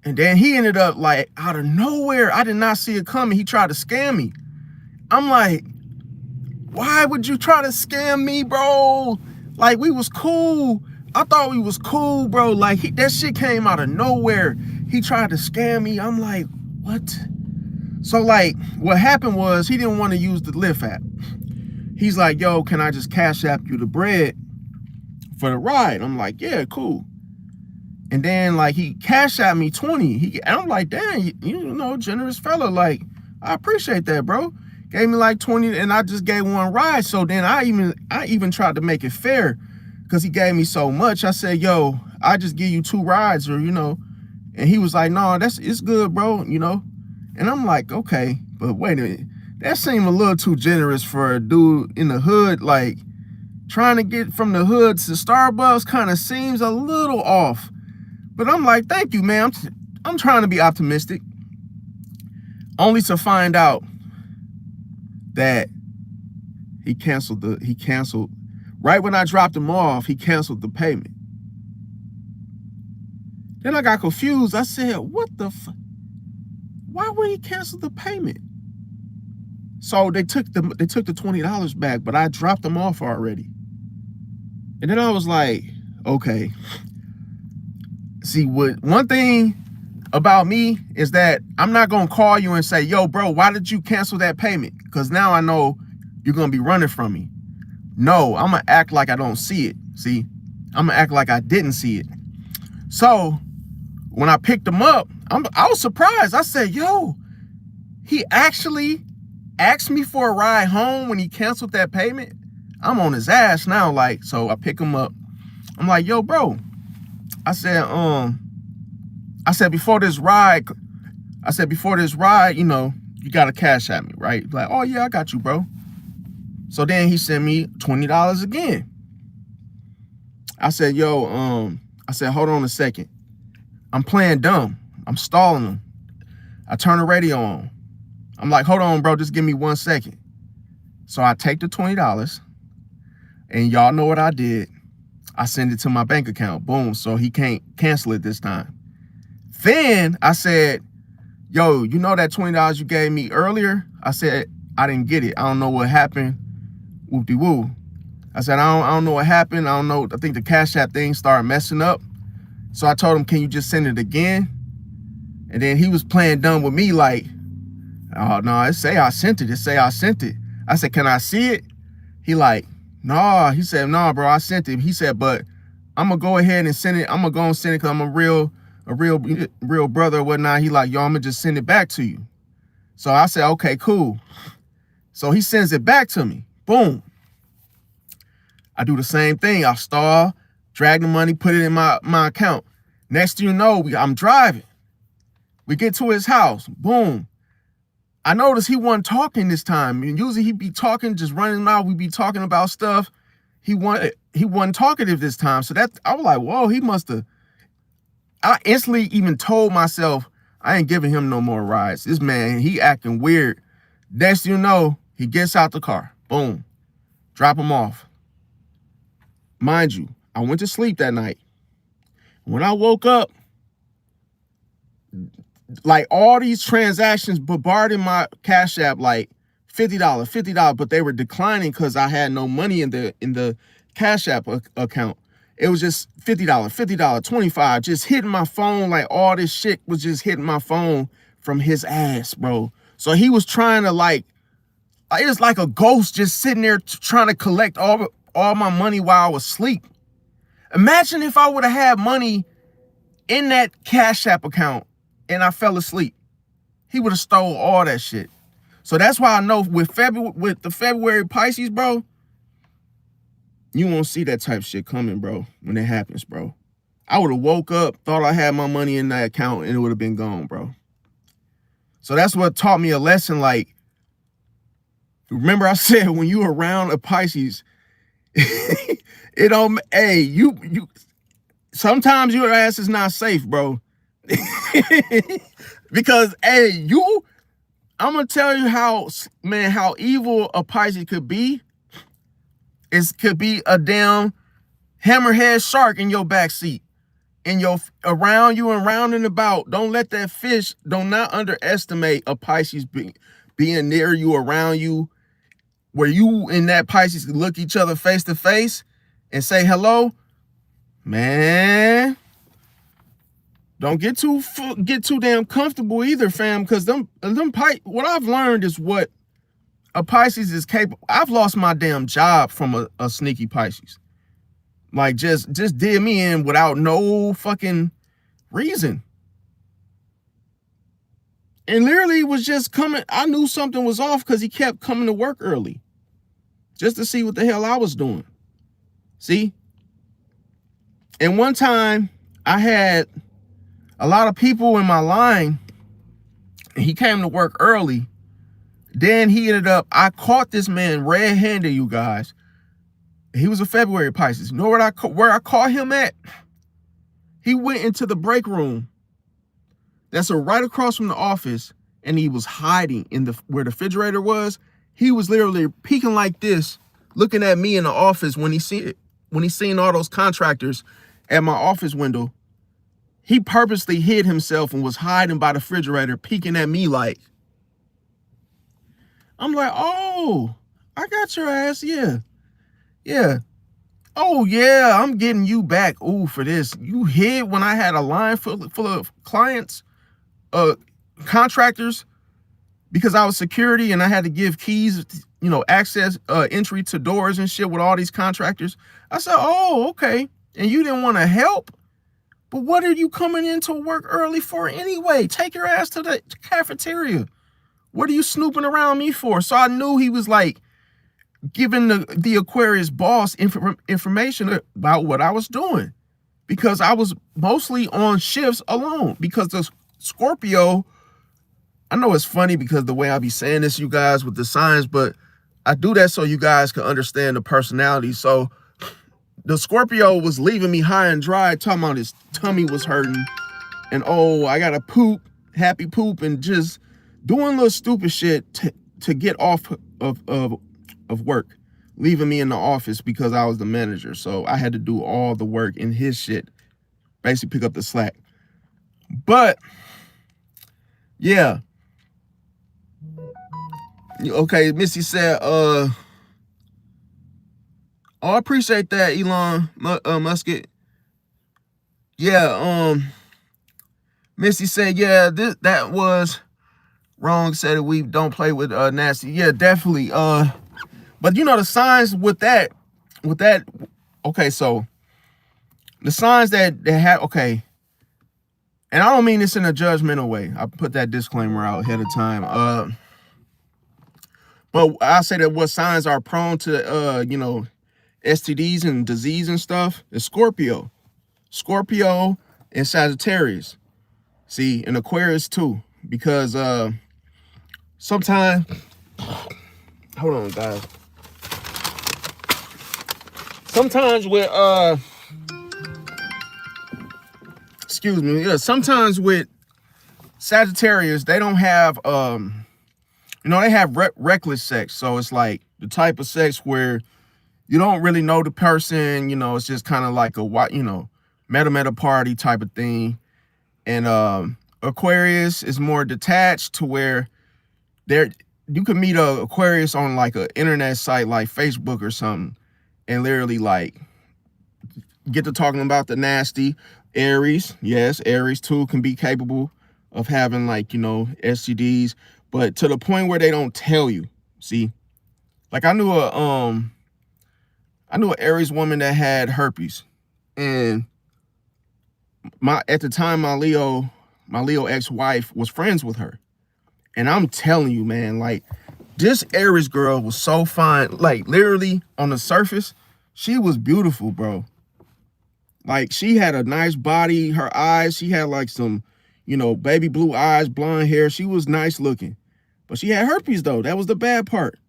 And then he ended up, like, out of nowhere, I did not see it coming. He tried to scam me. I'm like, why would you try to scam me, bro? Like, we was cool. I thought we was cool, bro. Like, that shit came out of nowhere. He tried to scam me. I'm like, what? So, like, what happened was he didn't want to use the Lyft app. He's like, yo, can I just cash app you the bread for the ride? I'm like, yeah, cool. And then, like, he cash apped me 20. And I'm like, damn, generous fella. Like, I appreciate that, bro. Gave me like 20, and I just gave one ride. So then I even tried to make it fair because he gave me so much. I said, yo, I just give you 2 rides, or, and he was like, no, it's good, bro, And I'm like, okay, but wait a minute. That seemed a little too generous for a dude in the hood. Like, trying to get from the hood to Starbucks kind of seems a little off. But I'm like, thank you, man. I'm trying to be optimistic. Only to find out that he canceled right when I dropped him off, he canceled the payment. Then I got confused. I said, what the fuck? Why would he cancel the payment? So they took the $20 back, but I dropped them off already. And then I was like, okay. See, one thing about me is that I'm not gonna call you and say, yo, bro, why did you cancel that payment? Because now I know you're gonna be running from me. No, I'm gonna act like I don't see it. See, I'm gonna act like I didn't see it. So when I picked him up, I was surprised. I said, yo, he actually asked me for a ride home when he canceled that payment. I'm on his ass now. Like, so I pick him up. I'm like, yo, bro. I said, before this ride, you know, you got to cash at me, right? Like, oh yeah, I got you, bro. So then he sent me $20 again. I said, yo, hold on a second. I'm playing dumb. I'm stalling him. I turn the radio on. I'm like, hold on, bro, just give me 1 second. So I take the $20, and y'all know what I did. I send it to my bank account. Boom. So he can't cancel it this time. Then I said, yo, you know that $20 you gave me earlier? I said, I didn't get it. I don't know what happened. Whoop-de-woo. I said, I don't know what happened. I don't know. I think the Cash App thing started messing up. So I told him, can you just send it again? And then he was playing dumb with me like, oh, no, it say I sent it. I said, can I see it? He like, no. He said, no, bro, I sent it. He said, but I'm going to go ahead and send it. I'm going to go and send it because I'm a real brother or whatnot. He like, yo, I'm going to just send it back to you. So I said, okay, cool. So he sends it back to me. Boom. I do the same thing. I stall, drag the money, put it in my account. Next thing you know, I'm driving. We get to his house. Boom. I noticed he wasn't talking this time. And usually he'd be talking, just running out. We'd be talking about stuff. He wasn't talkative this time. So that I was like, whoa, he must have. I instantly even told myself, I ain't giving him no more rides. This man, he acting weird. Next thing you know, he gets out the car. Boom. Drop him off. Mind you, I went to sleep that night. When I woke up, like all these transactions bombarded my Cash App, like $50, but they were declining because I had no money in the Cash App account. It was just $50, $25, just hitting my phone. Like all this shit was just hitting my phone from his ass, bro. So he was trying to like it was like a ghost just sitting there trying to collect all my money while I was asleep. Imagine if I would have had money in that Cash App account and I fell asleep. He would have stole all that shit. So that's why I know with the February Pisces, bro, you won't see that type of shit coming, bro, when it happens, bro. I would have woke up, thought I had my money in that account, and it would have been gone, bro. So that's what taught me a lesson. Like, remember I said when you around a Pisces, it don't, hey, you sometimes your ass is not safe, bro. Because, hey, I'm gonna tell you how evil a Pisces could be. It could be a damn hammerhead shark in your backseat, around you and round and about. Don't let that fish. Do not underestimate a Pisces being near you, around you, where you and that Pisces can look each other face to face and say hello. Man, don't get too damn comfortable either, fam. Because what I've learned is what a Pisces is capable. I've lost my damn job from a sneaky Pisces. Like just did me in without no fucking reason. And literally was just coming. I knew something was off because he kept coming to work early just to see what the hell I was doing. See? And one time I had a lot of people in my line and he came to work early. Then he ended up, I caught this man red-handed, you guys, He was a February Pisces. You know where I caught him at? He went into the break room. That's right across from the office, and he was hiding in where the refrigerator was. He was literally peeking like this, looking at me in the office when he seen all those contractors at my office window. He purposely hid himself and was hiding by the refrigerator, peeking at me like. I'm like, oh, I got your ass, yeah. Yeah. Oh, yeah, I'm getting you back. Ooh, for this. You hid when I had a line full of clients, contractors, because I was security and I had to give keys, access, entry to doors and shit with all these contractors. I said, oh, okay. And you didn't want to help? But what are you coming into work early for anyway? Take your ass to the cafeteria. What are you snooping around me for? So I knew he was like giving the Aquarius boss information about what I was doing, because I was mostly on shifts alone. Because the Scorpio, I know it's funny because the way I be saying this, you guys, with the signs, but I do that so you guys can understand the personality. So the Scorpio was leaving me high and dry, talking about his tummy was hurting, and oh, I gotta poop, happy poop, and just doing little stupid shit to get off of work, leaving me in the office because I was the manager. So I had to do all the work in his shit, basically pick up the slack. But yeah. Okay, Missy said, oh, I appreciate that, Elon Musket. Yeah, Missy said, yeah, that was wrong. Said we don't play with nasty. Yeah, definitely. But the signs with that, okay, so the signs that had, okay, and I don't mean this in a judgmental way. I put that disclaimer out ahead of time. But I say that what signs are prone to, STDs and disease and stuff is Scorpio and Sagittarius. See, and Aquarius too, because sometimes, hold on, guys. Sometimes with excuse me, yeah, sometimes with Sagittarius, they don't have they have reckless sex. So it's like the type of sex where you don't really know the person, it's just kind of like a met them at a party type of thing. And Aquarius is more detached, to where you could meet a Aquarius on like an internet site like Facebook or something, and literally like get to talking about the nasty. Aries, yes, Aries too can be capable of having like, STDs, but to the point where they don't tell you. See, like I knew an Aries woman that had herpes, and at the time my Leo ex-wife was friends with her. And I'm telling you, man, like this Aries girl was so fine. Like literally on the surface, she was beautiful, bro. Like she had a nice body, her eyes, she had like some, baby blue eyes, blonde hair. She was nice looking, but she had herpes though. That was the bad part.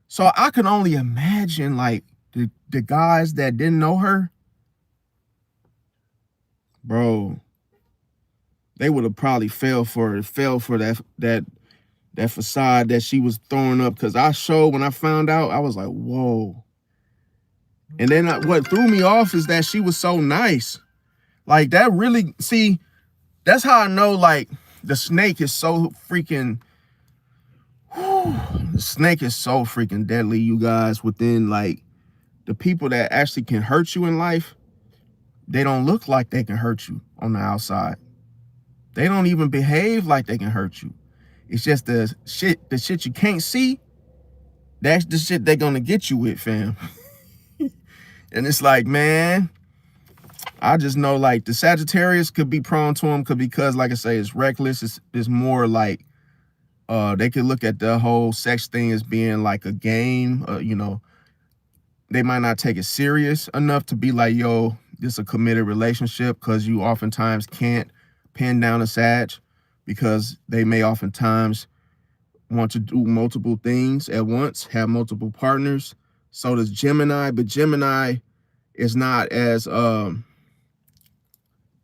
So I could only imagine like the guys that didn't know her, bro, they would have probably fell for that facade that she was throwing up. Cause when I found out, I was like, whoa. And then what threw me off is that she was so nice. Like that really, see, that's how I know like the snake is so freaking, the snake is so freaking deadly, you guys. Within like the people that actually can hurt you in life, they don't look like they can hurt you on the outside. They don't even behave like they can hurt you. It's just the shit you can't see. That's the shit they're gonna get you with, fam. And it's like, man, I just know like the Sagittarius could be prone to them because, like I say, it's reckless. It's more like they could look at the whole sex thing as being like a game. They might not take it serious enough to be like, yo, this is a committed relationship, because you oftentimes can't pin down a Sag because they may oftentimes want to do multiple things at once, have multiple partners. So does Gemini, but Gemini is not as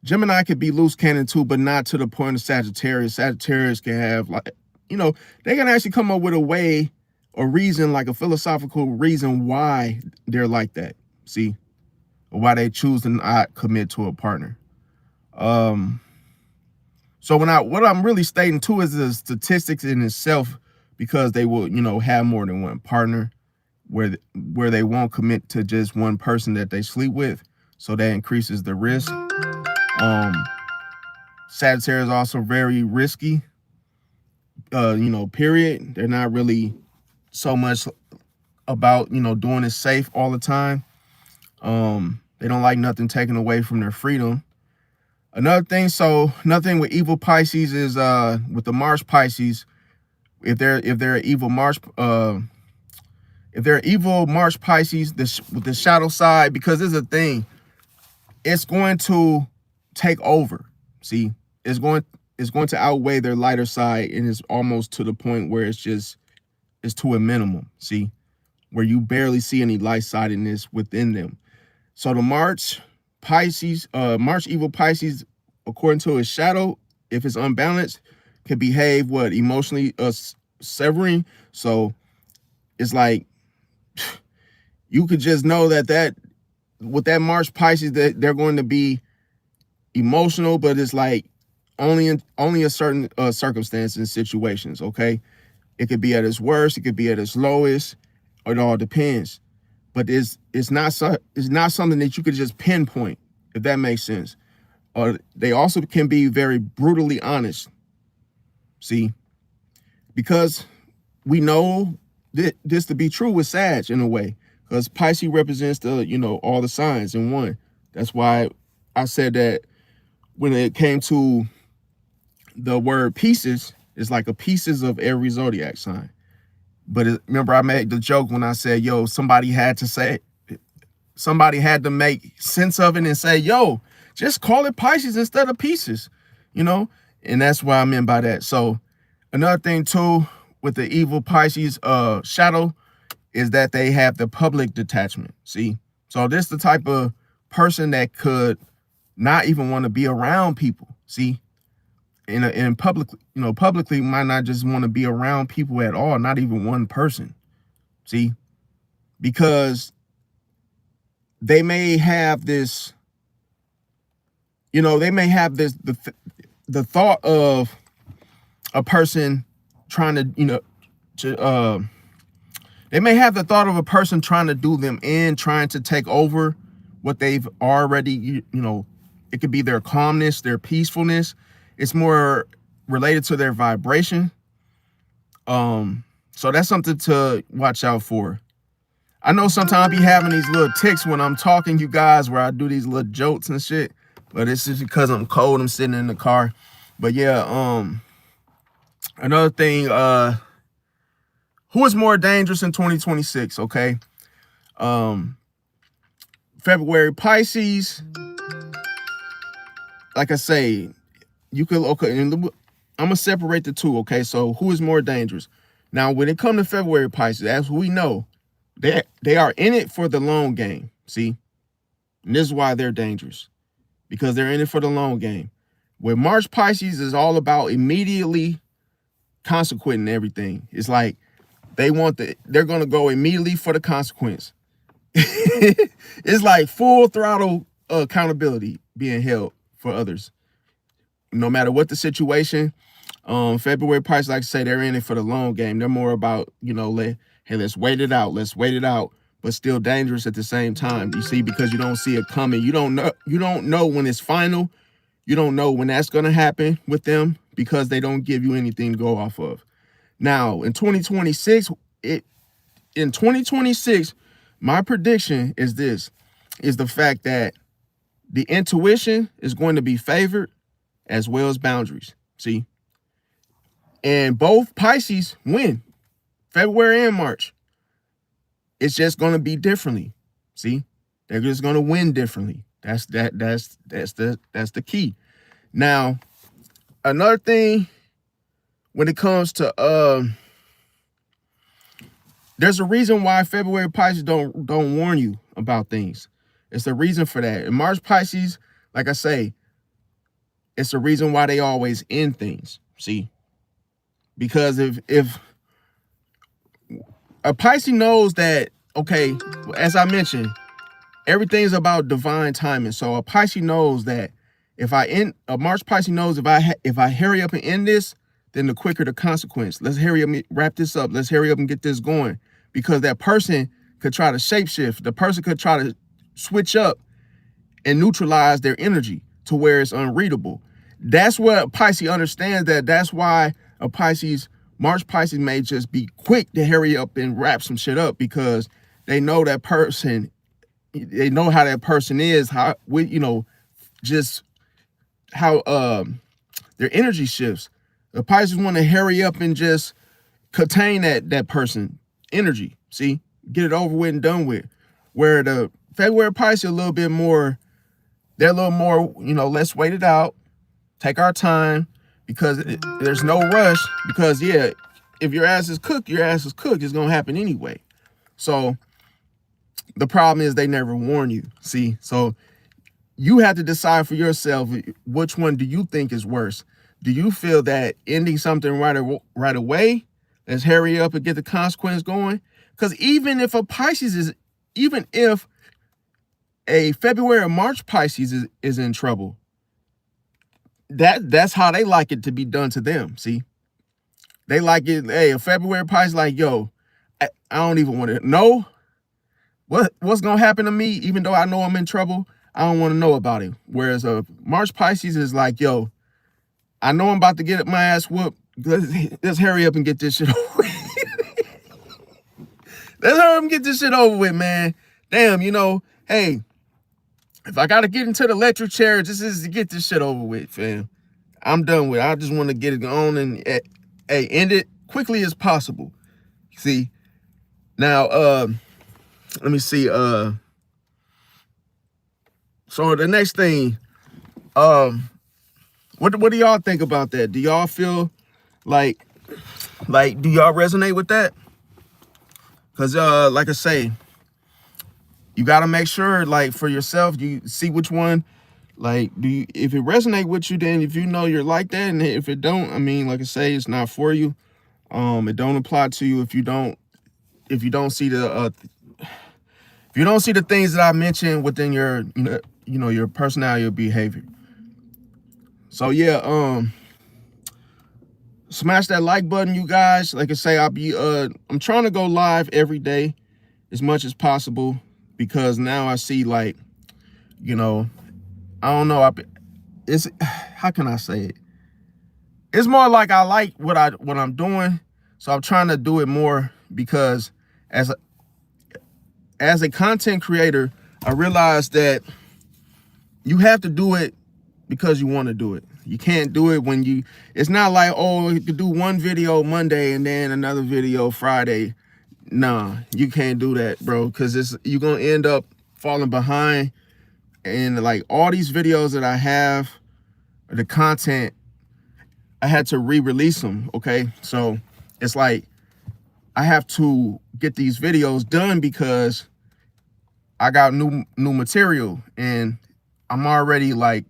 Gemini could be loose cannon too, but not to the point of Sagittarius. Sagittarius can have, like, they can actually come up with a way or reason, like a philosophical reason why they're like that. See, or why they choose to not commit to a partner. So what I'm really stating too is the statistics in itself, because they will, have more than one partner, where they won't commit to just one person that they sleep with. So that increases the risk. Sagittarius is also very risky. Period. They're not really so much about, doing it safe all the time. They don't like nothing taken away from their freedom. Another thing with evil Pisces is with the Mars Pisces, if they're evil Mars Pisces, with the shadow side, because there's a thing, it's going to take over. See, it's going to outweigh their lighter side, and it's almost to the point where it's to a minimum. See, where you barely see any light sidedness within them. So the March evil Pisces, according to his shadow, if it's unbalanced, can behave emotionally severing. So it's like, you could just know that with that March Pisces, that they're going to be emotional, but it's like only a certain circumstance and situations. Okay, it could be at its worst, it could be at its lowest. It all depends. But it's not something that you could just pinpoint, if that makes sense. Or they also can be very brutally honest. See, because we know this to be true with Sag in a way, because Pisces represents all the signs in one. That's why I said that when it came to the word pieces, it's like a pieces of every zodiac sign. But remember, I made the joke when I said, somebody had to make sense of it and say, just call it Pisces instead of pieces, and that's what I meant by that. So another thing too with the evil Pisces shadow is that they have the public detachment. See, so this is the type of person that could not even want to be around people. See, in publicly might not just want to be around people at all, not even one person. See, because they may have this, the thought of a person trying to, they may have the thought of a person trying to do them in, trying to take over what they've already, it could be their calmness, their peacefulness. It's more related to their vibration. So that's something to watch out for. I know sometimes I be having these little tics when I'm talking, you guys, where I do these little jokes and shit, but it's just because I'm cold. I'm sitting in the car. But yeah, another thing, who is more dangerous in 2026? Okay. February Pisces, like I say, you could, okay, and I'm gonna separate the two. Okay, so who is more dangerous? Now, when it comes to February Pisces, as we know, they are in it for the long game. See, and this is why they're dangerous, because they're in it for the long game. Where March Pisces is all about immediately consequenting everything. It's like they're gonna go immediately for the consequence. It's like full throttle accountability being held for others, no matter what the situation. February Pisces, like I say, they're in it for the long game. They're more about, let's wait it out, but still dangerous at the same time. You see, because you don't see it coming. You don't know when it's final. You don't know when that's gonna happen with them, because they don't give you anything to go off of. Now, in 2026, my prediction is the fact that the intuition is going to be favored as well as boundaries. See, and both Pisces win, February and March. It's just going to be differently. See, they're just going to win differently. That's the key. Now, another thing when it comes to There's a reason why February Pisces don't warn you about things. It's the reason for that. And March Pisces, like I say, it's the reason why they always end things. See, because if a Pisces knows that, okay, as I mentioned, everything's about divine timing. So a Pisces knows that if I end, a March Pisces knows if I hurry up and end this, then the quicker the consequence. Let's hurry up and wrap this up. Let's hurry up and get this going, because that person could try to shapeshift. The person could try to switch up and neutralize their energy to where it's unreadable. That's what Pisces understands. That's why a Pisces, March Pisces may just be quick to hurry up and wrap some shit up, because they know that person, they know how that person is, how just how their energy shifts. The Pisces want to hurry up and just contain that person energy. See, get it over with and done with. Where the February Pisces are a little bit more, they're a little more, let's wait it out, take our time, because there's no rush. Because yeah, if your ass is cooked, your ass is cooked. It's gonna happen anyway. So the problem is they never warn you. See, so you have to decide for yourself, which one do you think is worse? Do you feel that ending something right away, let's hurry up and get the consequence going? Because even if a February or March Pisces is in trouble, that's how they like it to be done to them. See, they like it. Hey, a February Pisces like, yo, I don't even want to know what's gonna happen to me, even though I know I'm in trouble. I don't want to know about it. Whereas a March Pisces is like, yo, I know I'm about to get my ass whooped. Let's hurry up and get this shit over with. Let's hurry up and get this shit over with, man. Damn, hey, if I gotta get into the electric chair, just is to get this shit over with, fam. I'm done with it. I just want to get it on and end it quickly as possible. See, now let me see. So the next thing, what do y'all think about that? Do y'all feel like do y'all resonate with that? Because like I say, you got to make sure, like, for yourself, you see which one, like, if it resonate with you, then if you know you're like that, and if it don't, I mean, like I say, it's not for you. It don't apply to you if you don't see the things that I mentioned within your your personality or behavior. So yeah, smash that like button, you guys. Like I say, I'm trying to go live every day as much as possible, because now I see, like, I don't know, it's, how can I say it? It's more like I like what I'm doing, so I'm trying to do it more, because as a content creator, I realized that you have to do it because you want to do it. You can't do it when it's not like, oh, you could do one video Monday and then another video Friday. Nah, you can't do that, bro, because you're going to end up falling behind. And like all these videos that I have, the content, I had to re-release them, okay? So it's like I have to get these videos done because I got new material, and I'm already like,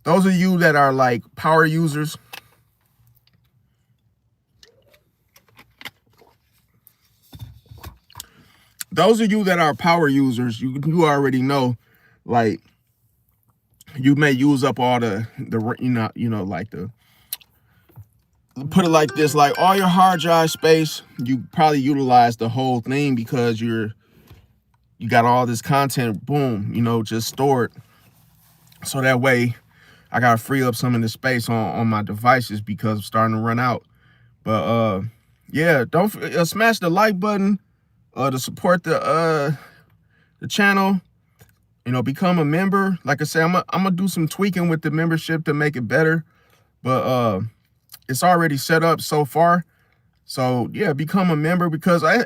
those of you that are like power users, you already know, like, you may use up all the like put it like this, like all your hard drive space, you probably utilize the whole thing because you got all this content, boom, just stored. So that way I gotta free up some of the space on my devices because I'm starting to run out. But yeah, don't smash the like button to support the channel. Become a member. Like I say, I'm gonna do some tweaking with the membership to make it better, but it's already set up so far. So yeah, become a member, because I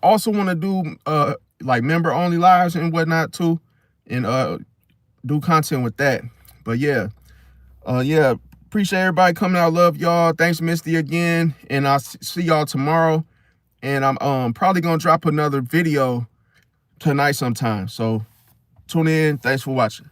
also want to do like member only lives and whatnot too, and do content with that. But yeah, appreciate everybody coming out. Love y'all. Thanks, Misty, again, and I'll see y'all tomorrow. And I'm probably gonna drop another video tonight sometime. So tune in. Thanks for watching.